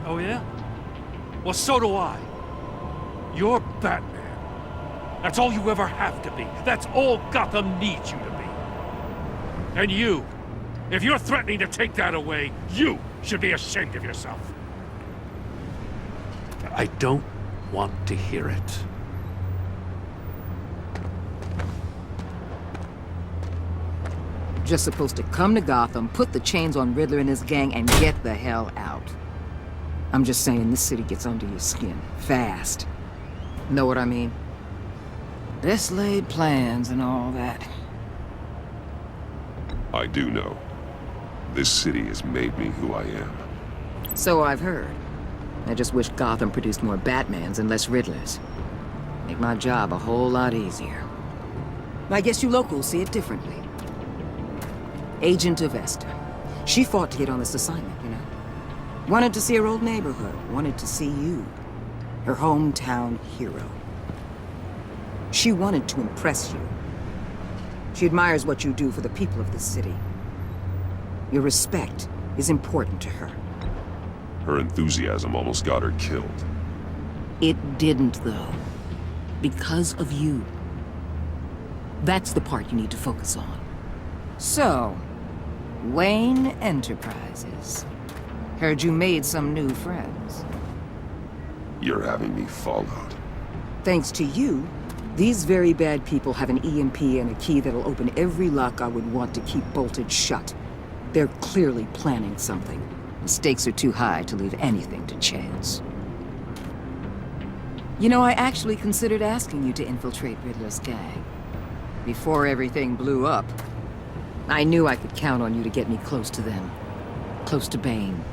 Oh yeah? Well, so do I. You're Batman. That's all you ever have to be. That's all Gotham needs you to be. And you, if you're threatening to take that away, you should be ashamed of yourself. I don't want to hear it. Just supposed to come to Gotham, put the chains on Riddler and his gang, and get the hell out. I'm just saying, this city gets under your skin. Fast. Know what I mean? Best laid plans and all that. I do know. This city has made me who I am. So I've heard. I just wish Gotham produced more Batmans and less Riddlers. Make my job a whole lot easier. I guess you locals see it differently. Agent Avesta. She fought to get on this assignment, you know? Wanted to see her old neighborhood. Wanted to see you. Her hometown hero. She wanted to impress you. She admires what you do for the people of this city. Your respect is important to her. Her enthusiasm almost got her killed. It didn't, though. Because of you. That's the part you need to focus on. So, Wayne Enterprises. Heard you made some new friends. You're having me followed. Thanks to you, these very bad people have an EMP and a key that'll open every lock I would want to keep bolted shut. They're clearly planning something. The stakes are too high to leave anything to chance. You know, I actually considered asking you to infiltrate Riddler's gang. Before everything blew up, I knew I could count on you to get me close to them. Close to Bane.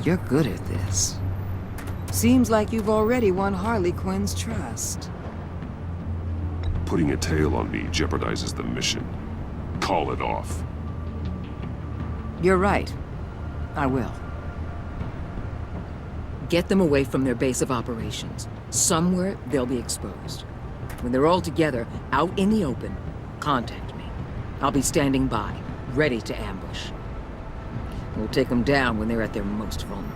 You're good at this. Seems like you've already won Harley Quinn's trust. Putting a tail on me jeopardizes the mission. Call it off. You're right. I will. Get them away from their base of operations. Somewhere they'll be exposed. When they're all together, out in the open, contact me. I'll be standing by, ready to ambush. We'll take them down when they're at their most vulnerable.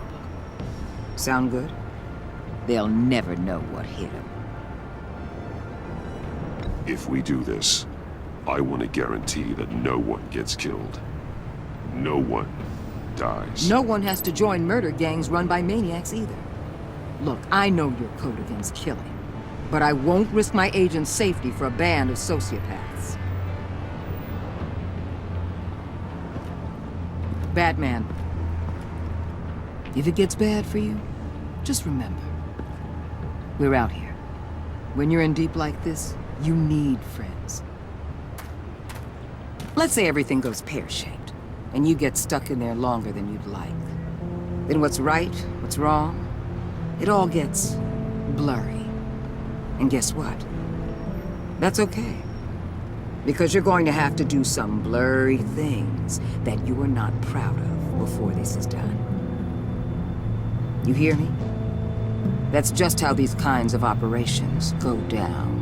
Sound good? They'll never know what hit them. If we do this, I want to guarantee that no one gets killed. No one dies. No one has to join murder gangs run by maniacs either. Look, I know your code against killing, but I won't risk my agent's safety for a band of sociopaths. Batman, if it gets bad for you, just remember, we're out here. When you're in deep like this, you need friends. Let's say everything goes pear-shaped, and you get stuck in there longer than you'd like. Then what's right, what's wrong, it all gets blurry. And guess what? That's okay. Because you're going to have to do some blurry things that you are not proud of before this is done. You hear me? That's just how these kinds of operations go down.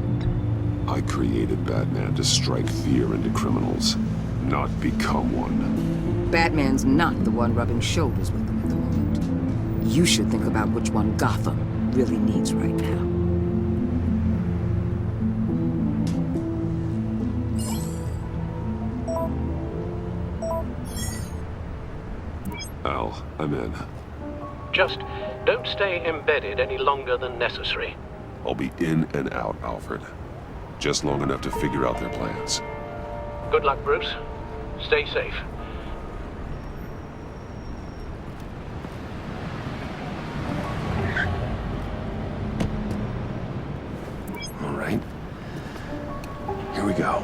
I created Batman to strike fear into criminals, not become one. Batman's not the one rubbing shoulders with them at the moment. You should think about which one Gotham really needs right now. Al, I'm in. Just don't stay embedded any longer than necessary. I'll be in and out, Alfred. Just long enough to figure out their plans. Good luck, Bruce. Stay safe. All right. Here we go.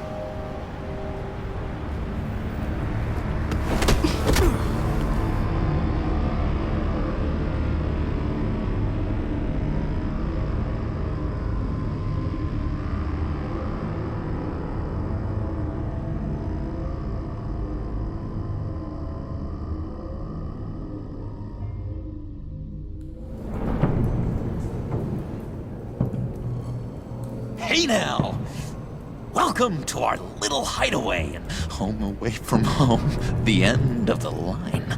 Hey now! Welcome to our little hideaway and home away from home, the end of the line.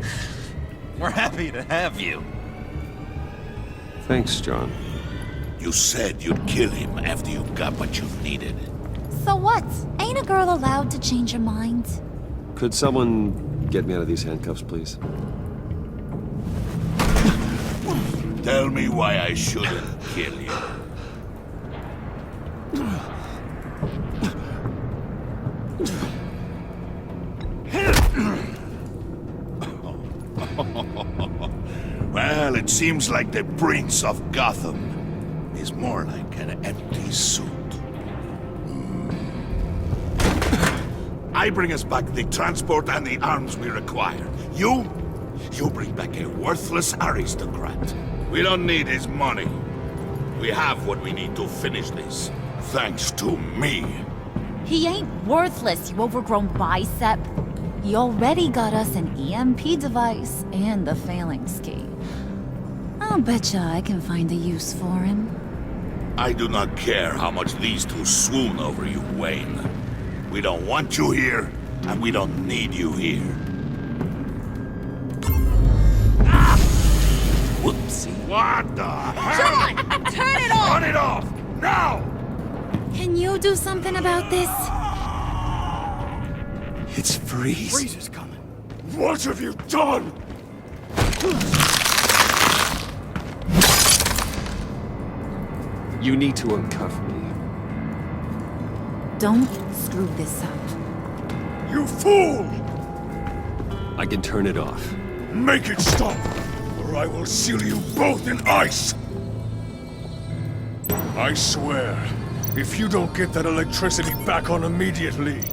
We're happy to have you. Thanks, John. You said you'd kill him after you got what you needed. So what? Ain't a girl allowed to change her mind? Could someone get me out of these handcuffs, please? Tell me why I shouldn't kill you. Well, it seems like the Prince of Gotham is more like an empty suit. I bring us back the transport and the arms we require. You bring back a worthless aristocrat. We don't need his money. We have what we need to finish this, thanks to me. He ain't worthless, you overgrown bicep. He already got us an EMP device and the phalanx key. I'll betcha I can find a use for him. I do not care how much these two swoon over you, Wayne. We don't want you here, and we don't need you here. Ah! Whoopsie. What the hell? John, turn it off! Turn it off! Now! Can you do something about this? It's Freeze. Freeze is coming. What have you done? You need to uncuff me. Don't screw this up. You fool! I can turn it off. Make it stop, or I will seal you both in ice! I swear, if you don't get that electricity back on immediately,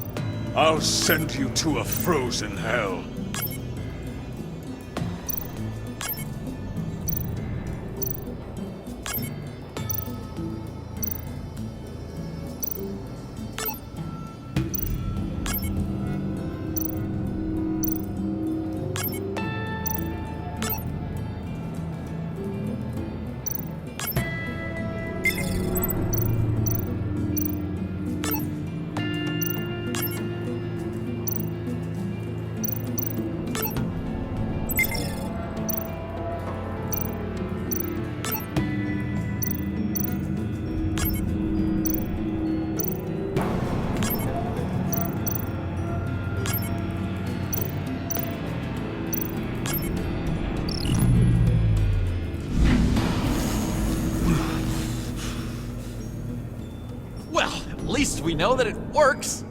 I'll send you to a frozen hell. least we know that it works.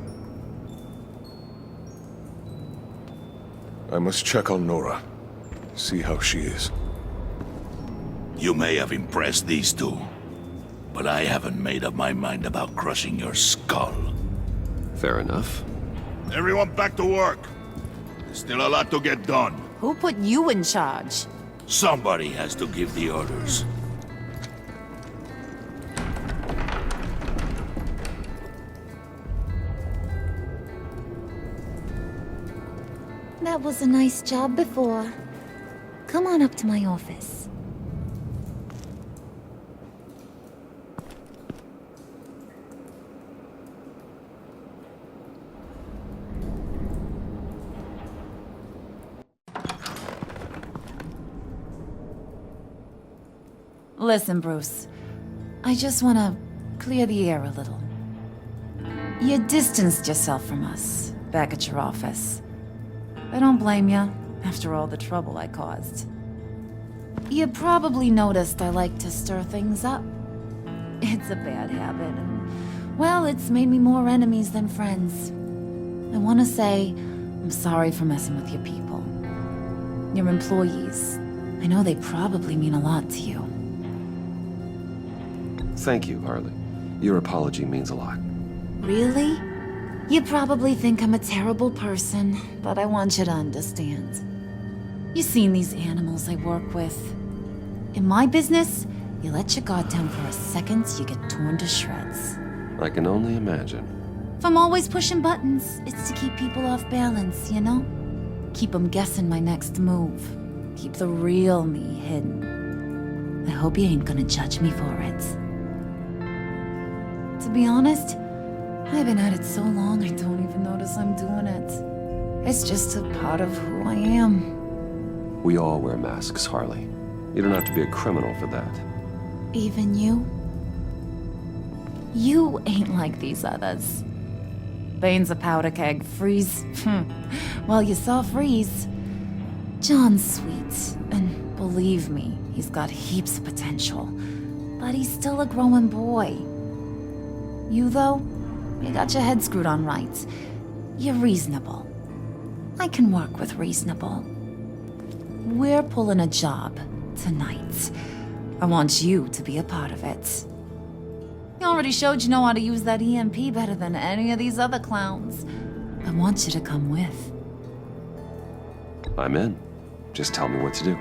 I must check on Nora. See how she is. You may have impressed these two, but I haven't made up my mind about crushing your skull. Fair enough. Everyone back to work. There's still a lot to get done. Who put you in charge? Somebody has to give the orders. That was a nice job before. Come on up to my office. Listen, Bruce. I just want to clear the air a little. You distanced yourself from us back at your office. I don't blame you, after all the trouble I caused. You probably noticed I like to stir things up. It's a bad habit, and, well, it's made me more enemies than friends. I want to say I'm sorry for messing with your people. Your employees. I know they probably mean a lot to you. Thank you, Harley. Your apology means a lot. Really? You probably think I'm a terrible person, but I want you to understand. You've seen these animals I work with. In my business, you let your guard down for a second, you get torn to shreds. I can only imagine. If I'm always pushing buttons, it's to keep people off balance, you know? Keep them guessing my next move. Keep the real me hidden. I hope you ain't gonna judge me for it. To be honest, I've been at it so long I don't even notice I'm doing it. It's just a part of who I am. We all wear masks, Harley. You don't have to be a criminal for that. Even you? You ain't like these others. Bane's a powder keg. Freeze. Well, you saw Freeze. John's sweet, and believe me, he's got heaps of potential. But he's still a growing boy. You, though? You got your head screwed on right. You're reasonable. I can work with reasonable. We're pulling a job tonight. I want you to be a part of it. You already showed you know how to use that EMP better than any of these other clowns. I want you to come with. I'm in. Just tell me what to do.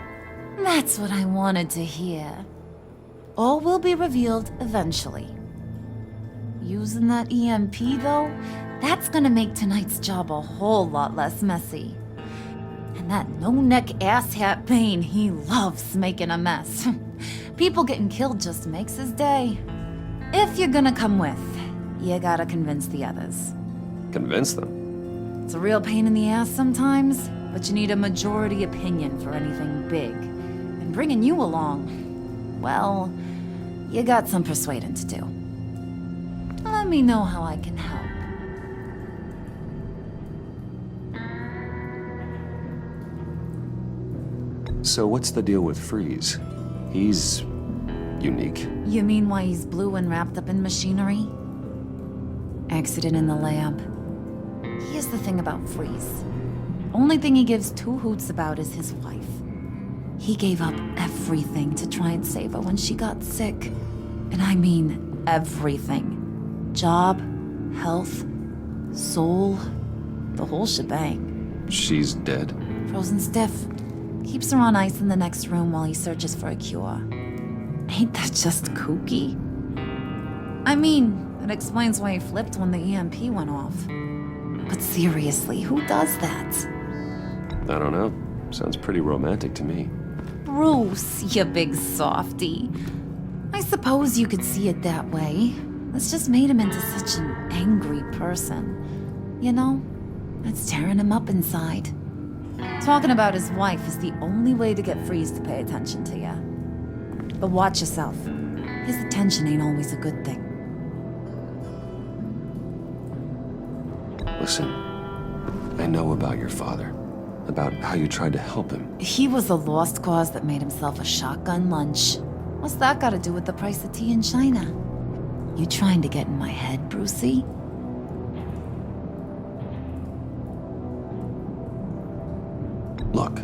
That's what I wanted to hear. All will be revealed eventually. Using that EMP, though, that's gonna make tonight's job a whole lot less messy. And that no-neck asshat Bane, he loves making a mess. People getting killed just makes his day. If you're gonna come with, you gotta convince the others. Convince them? It's a real pain in the ass sometimes, but you need a majority opinion for anything big. And bringing you along, well, you got some persuading to do. Let me know how I can help. So what's the deal with Freeze? He's unique. You mean why he's blue and wrapped up in machinery? Accident in the lab. Here's the thing about Freeze. Only thing he gives two hoots about is his wife. He gave up everything to try and save her when she got sick. And I mean everything. Job, health, soul, the whole shebang. She's dead? Frozen stiff. Keeps her on ice in the next room while he searches for a cure. Ain't that just kooky? I mean, it explains why he flipped when the EMP went off. But seriously, who does that? I don't know. Sounds pretty romantic to me. Bruce, you big softy. I suppose you could see it that way. It's just made him into such an angry person. You know, it's tearing him up inside. Talking about his wife is the only way to get Freeze to pay attention to you. But watch yourself. His attention ain't always a good thing. Listen, I know about your father. About how you tried to help him. He was a lost cause that made himself a shotgun lunch. What's that got to do with the price of tea in China? You trying to get in my head, Brucey? Look,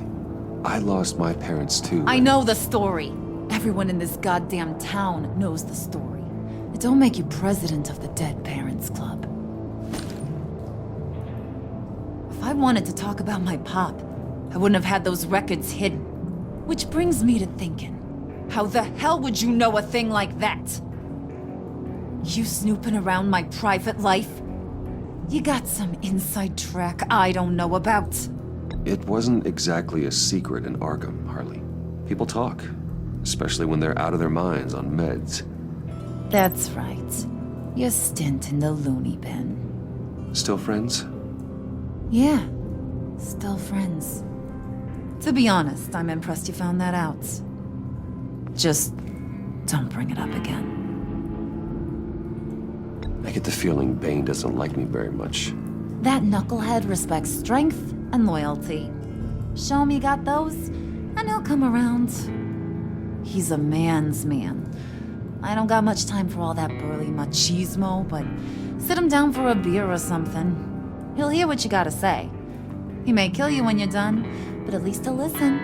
I lost my parents too. I know the story. Everyone in this goddamn town knows the story. It don't make you president of the Dead Parents Club. If I wanted to talk about my pop, I wouldn't have had those records hidden. Which brings me to thinking, how the hell would you know a thing like that? You snooping around my private life? You got some inside track I don't know about. It wasn't exactly a secret in Arkham, Harley. People talk, especially when they're out of their minds on meds. That's right. Your stint in the loony bin. Still friends? Yeah, still friends. To be honest, I'm impressed you found that out. Just don't bring it up again. I get the feeling Bane doesn't like me very much. That knucklehead respects strength and loyalty. Show him you got those, and he'll come around. He's a man's man. I don't got much time for all that burly machismo, but sit him down for a beer or something. He'll hear what you gotta say. He may kill you when you're done, but at least he'll listen.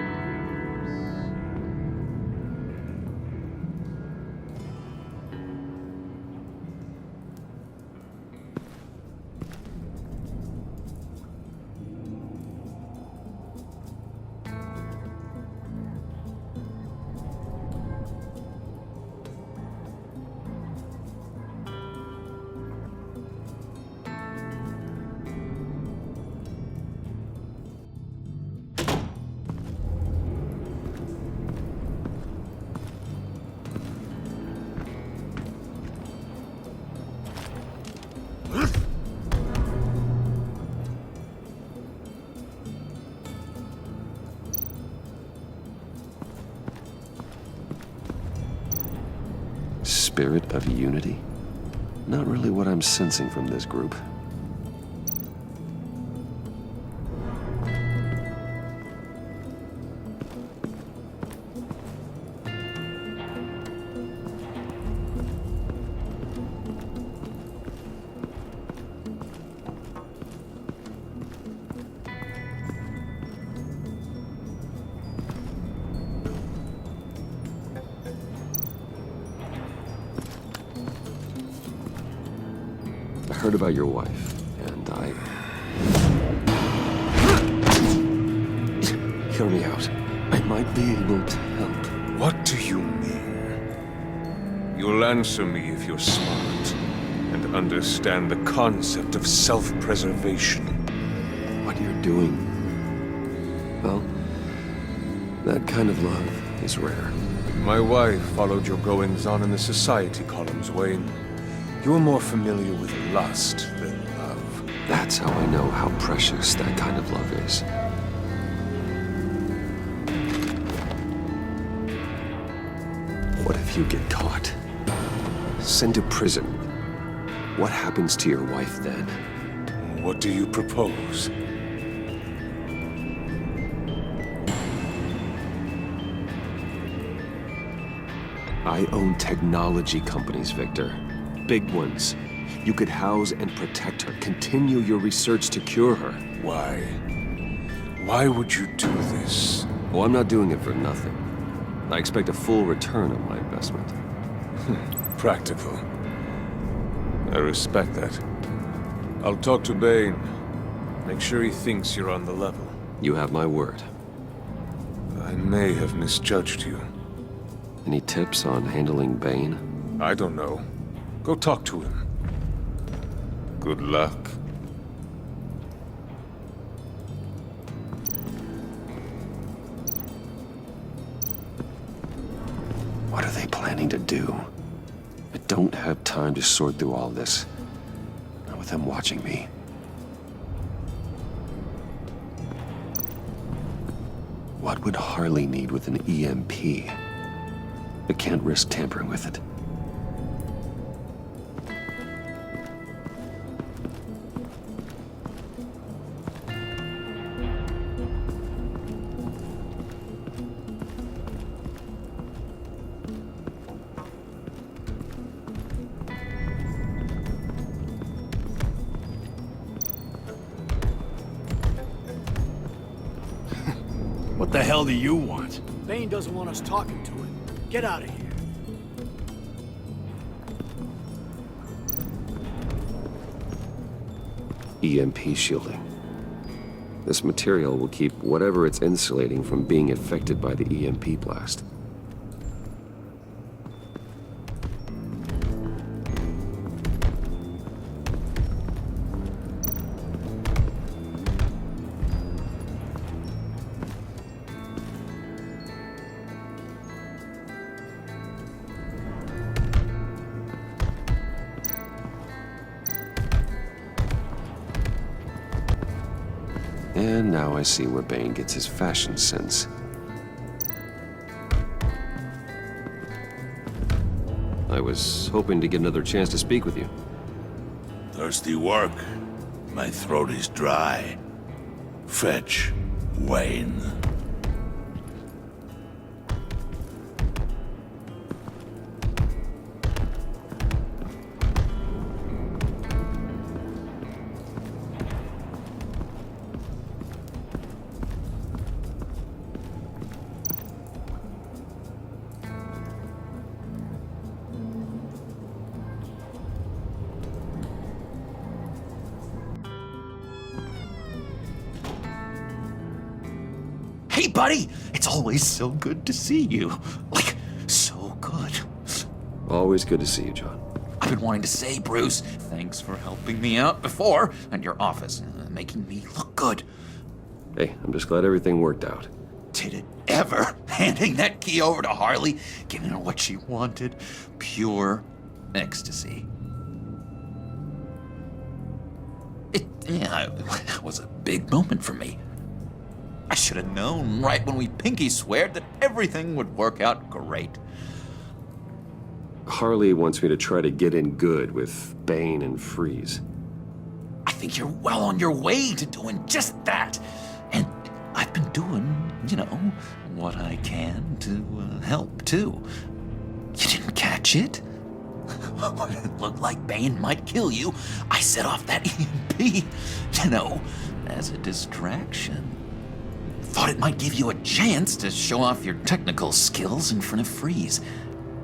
Spirit of unity? Not really what I'm sensing from this group. I heard about your wife, and Hear me out. I might be able to help. What do you mean? You'll answer me if you're smart and understand the concept of self-preservation. What you're doing, well, that kind of love is rare. My wife followed your goings-on in the society columns, Wayne. You're more familiar with lust than love. That's how I know how precious that kind of love is. What if you get caught? Sent to prison? What happens to your wife then? What do you propose? I own technology companies, Victor. Big ones. You could house and protect her, continue your research to cure her. Why? Why would you do this? Well, I'm not doing it for nothing. I expect a full return on my investment. Practical. I respect that. I'll talk to Bane. Make sure he thinks you're on the level. You have my word. I may have misjudged you. Any tips on handling Bane? I don't know. Go talk to him. Good luck. What are they planning to do? I don't have time to sort through all this. Not with them watching me. What would Harley need with an EMP? I can't risk tampering with it. the hell do you want? Bane doesn't want us talking to him. Get out of here. EMP shielding. This material will keep whatever it's insulating from being affected by the EMP blast. And now I see where Bane gets his fashion sense. I was hoping to get another chance to speak with you. Thirsty work. My throat is dry. Fetch Wayne. Hey, buddy! It's always so good to see you. Like, so good. Always good to see you, John. I've been wanting to say, Bruce, thanks for helping me out before, and your office, making me look good. Hey, I'm just glad everything worked out. Did it ever? Handing that key over to Harley, giving her what she wanted. Pure ecstasy. It was a big moment for me. I should have known right when we pinky sweared that everything would work out great. Harley wants me to try to get in good with Bane and Freeze. I think you're well on your way to doing just that. And I've been doing, what I can to help, too. You didn't catch it? When it looked like Bane might kill you, I set off that EMP, as a distraction. Thought it might give you a chance to show off your technical skills in front of Freeze.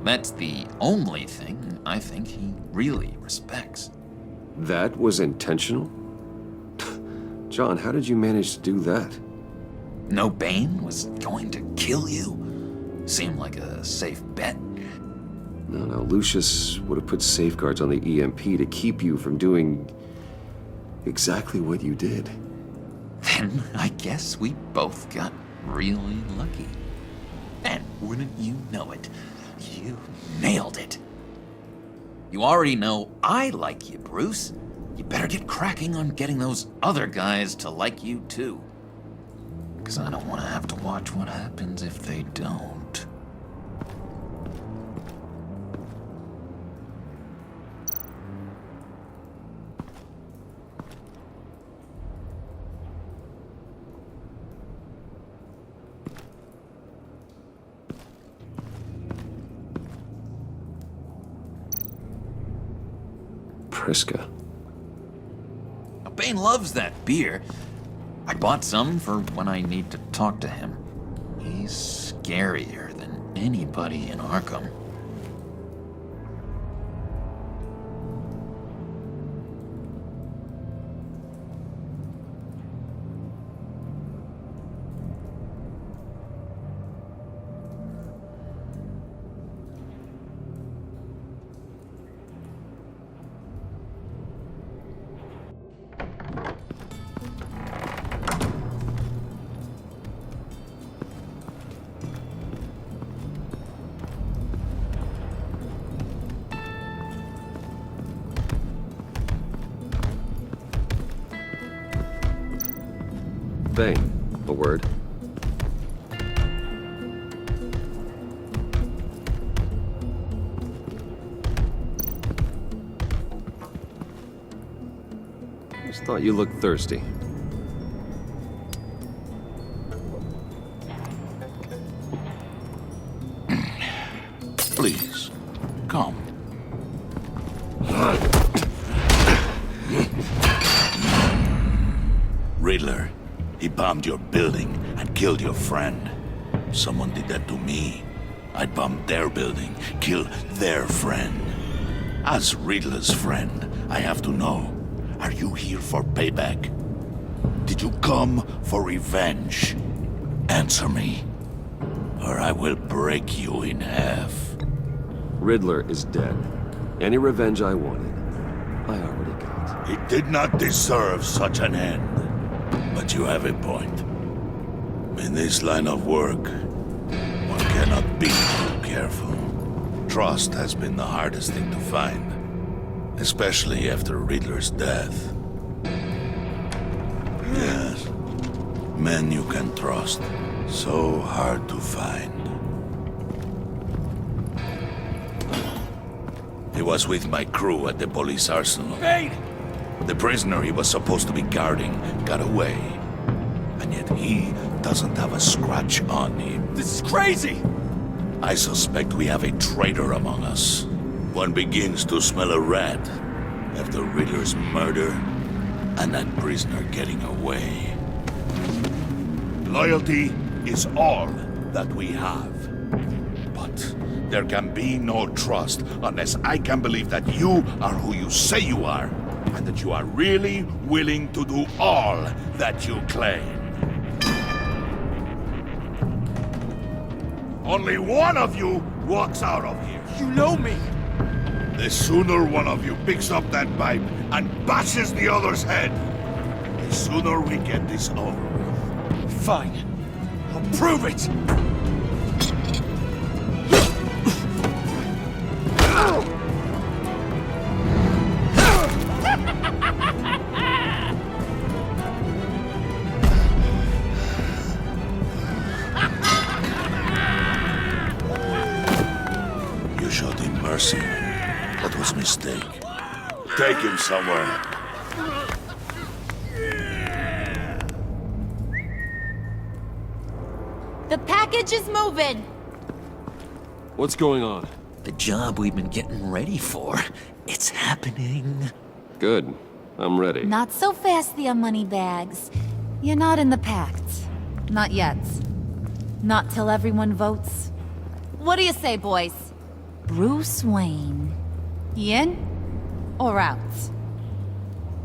That's the only thing I think he really respects. That was intentional? John, how did you manage to do that? No Bane was going to kill you? Seemed like a safe bet. No, Lucius would have put safeguards on the EMP to keep you from doing exactly what you did. Then I guess we both got really lucky. And wouldn't you know it, you nailed it. You already know I like you, Bruce. You better get cracking on getting those other guys to like you too. Because I don't want to have to watch what happens if they don't. Priska. Bane loves that beer. I bought some for when I need to talk to him. He's scarier than anybody in Arkham. Bane, a word. Just thought you looked thirsty. Please, come. Riddler, he bombed your building and killed your friend. Someone did that to me. I'd bomb their building, kill their friend. As Riddler's friend, I have to know, are you here for payback? Did you come for revenge? Answer me, or I will break you in half. Riddler is dead. Any revenge I wanted, I already got. He did not deserve such an end. But you have a point. In this line of work, one cannot be too careful. Trust has been the hardest thing to find, especially after Riddler's death. Yes, men you can trust, so hard to find. He was with my crew at the police arsenal. Bane! The prisoner he was supposed to be guarding got away. And yet he doesn't have a scratch on him. This is crazy! I suspect we have a traitor among us. One begins to smell a rat after Riddler's murder and that prisoner getting away. Loyalty is all that we have. But there can be no trust unless I can believe that you are who you say you are, and that you are really willing to do all that you claim. Only one of you walks out of here. You know me! The sooner one of you picks up that pipe and bashes the other's head, the sooner we get this over with. Fine. I'll prove it! You showed him mercy. That was a mistake. Take him somewhere. The package is moving! What's going on? The job we've been getting ready for. It's happening. Good. I'm ready. Not so fast, the Moneybags. You're not in the Pact. Not yet. Not till everyone votes. What do you say, boys? Bruce Wayne. In or out?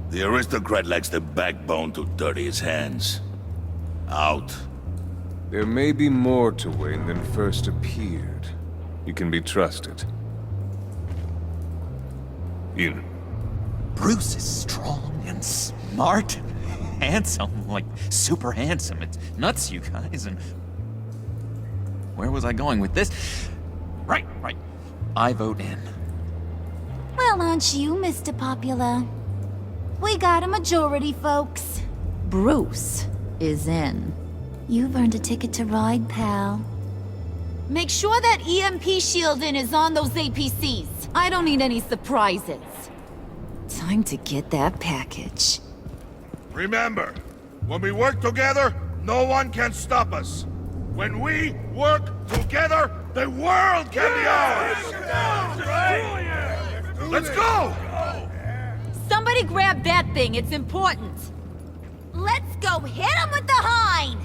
The aristocrat lacks the backbone to dirty his hands. Out. There may be more to Wayne than first appeared. You can be trusted. In. Bruce is strong and smart and handsome, like super handsome. It's nuts, you guys, and... Where was I going with this? Right. I vote in. Well, aren't you, Mr. Popular? We got a majority, folks. Bruce is in. You've earned a ticket to ride, pal. Make sure that EMP shielding is on those APCs. I don't need any surprises. Time to get that package. Remember, when we work together, no one can stop us. When we work together, the world can be ours! Let's go! Somebody grab that thing, it's important. Let's go hit him with the hind!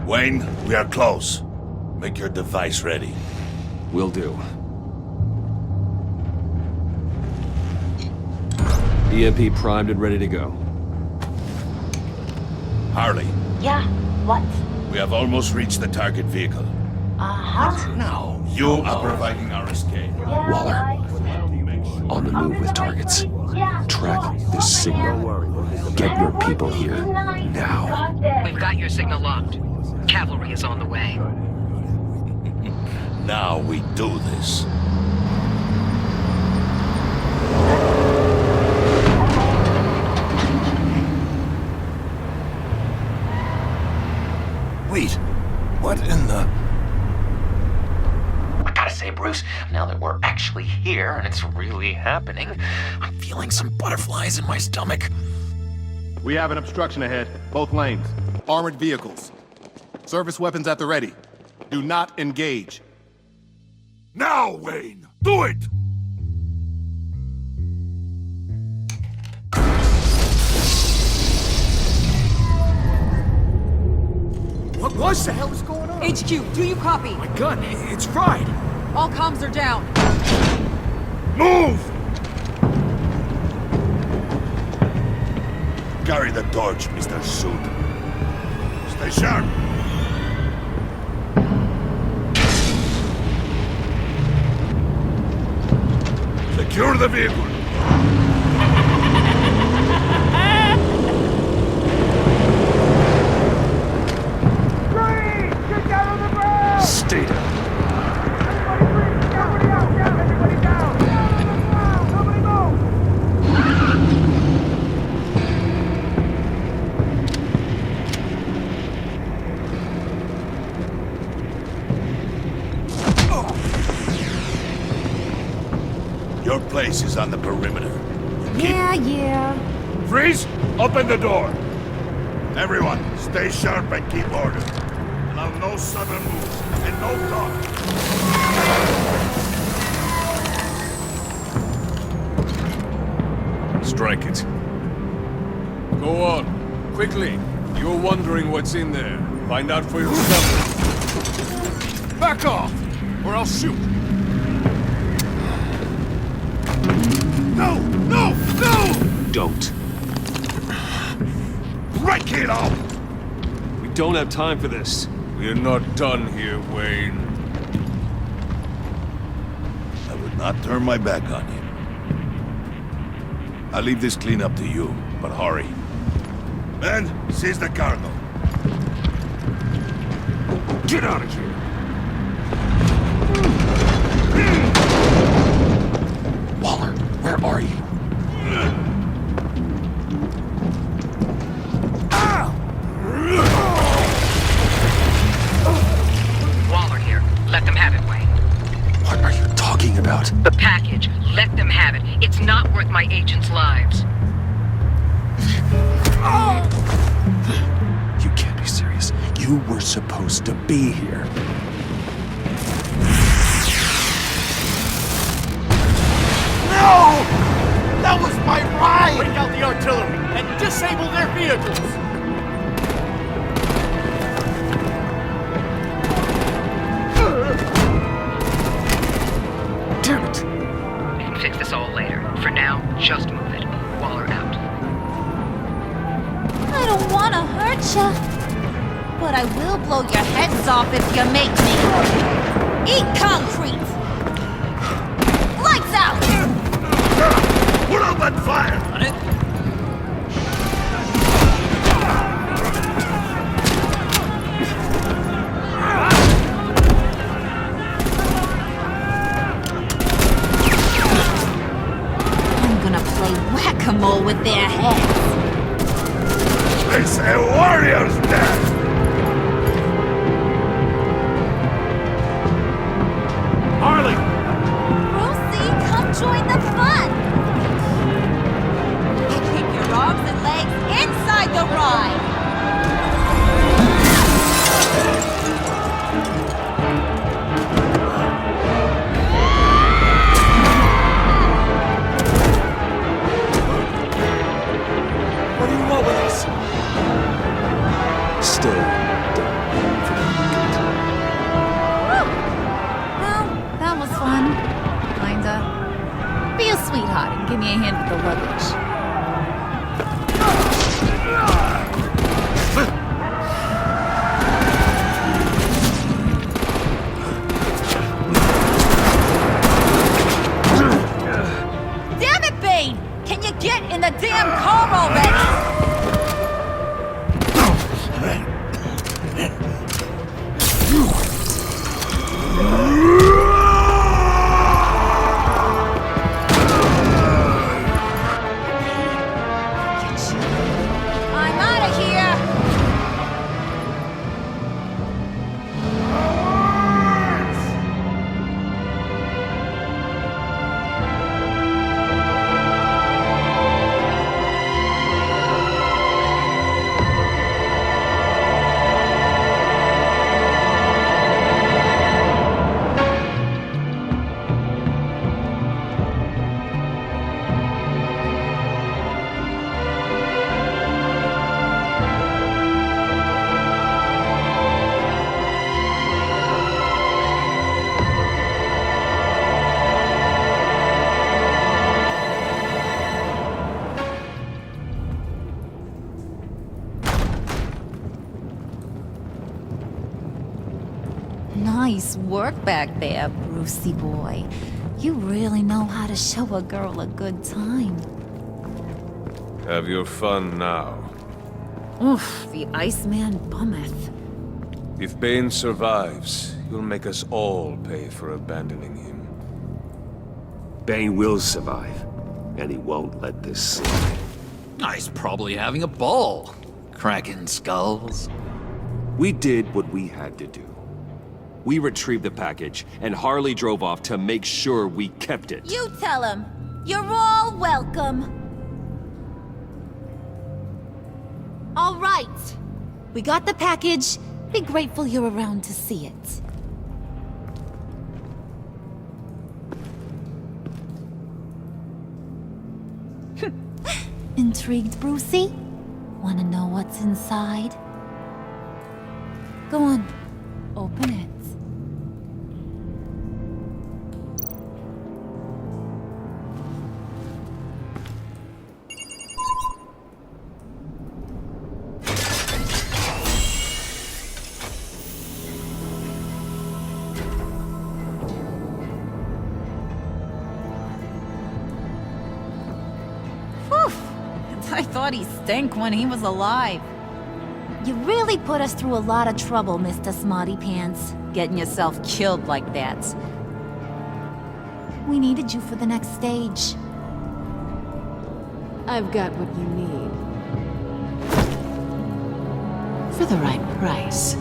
Wayne, we are close. Make your device ready. Will do. EMP primed and ready to go. Harley. Yeah, what? We have almost reached the target vehicle. Uh-huh. Now, you are providing our escape. Waller. On the move with targets. Track this signal. Get your people here, now. We've got your signal locked. Cavalry is on the way. Now we do this. Wait, what in the... I gotta say, Bruce, now that we're actually here and it's really happening, I'm feeling some butterflies in my stomach. We have an obstruction ahead, both lanes. Armored vehicles. Service weapons at the ready. Do not engage. Now, Wayne! Do it! What the hell is going on? HQ, do you copy? My gun, it's fried. All comms are down. Move! Carry the torch, Mr. Suit. Stay sharp. Secure the vehicle. Stay down. Your place is on the perimeter. Yeah. Freeze! Open the door! Everyone, stay sharp and keep order. Allow no sudden moves and no talk. Strike it. Go on. Quickly. You're wondering what's in there. Find out for yourself. Back off, or I'll shoot. No! No! No! Don't. Break it up! We don't have time for this. We're not done here, Wayne. I would not turn my back on you. I'll leave this clean up to you, but hurry. Men, seize the cargo. Get out of here! Waller, where are you? Waller here. Let them have it, Wayne. What are you talking about? The package. Let them have it. It's not worth my agents' lives. You can't be serious. You were supposed to be here. No! That was my ride! Bring out the artillery and disable their vehicles! Damn it! We can fix this all later. For now, just move it. Waller out. I don't want to hurt ya, but I will blow your heads off if you make me. Eat concrete! Lights out! Put out that fire! On it. I'm gonna play whack-a-mole with their heads. It's a warrior's death! Harley! Rosie, come join the fun! Keep your arms and legs inside the ride! What do you want with us? Still don't Well, that was fun. Kinda. Be a sweetheart and give me a hand with the luggage. Damn it, Bane! Can you get in the damn car already? Nice work back there, Brucey boy. You really know how to show a girl a good time. Have your fun now. Oof, the Iceman bummeth. If Bane survives, you'll make us all pay for abandoning him. Bane will survive, and he won't let this slide. He's probably having a ball. Cracking skulls. We did what we had to do. We retrieved the package, and Harley drove off to make sure we kept it. You tell him. You're all welcome. All right. We got the package. Be grateful you're around to see it. Intrigued, Brucey? Wanna know what's inside? Go on. Open it. I thought he stank when he was alive. You really put us through a lot of trouble, Mr. Smarty Pants. Getting yourself killed like that. We needed you for the next stage. I've got what you need. For the right price.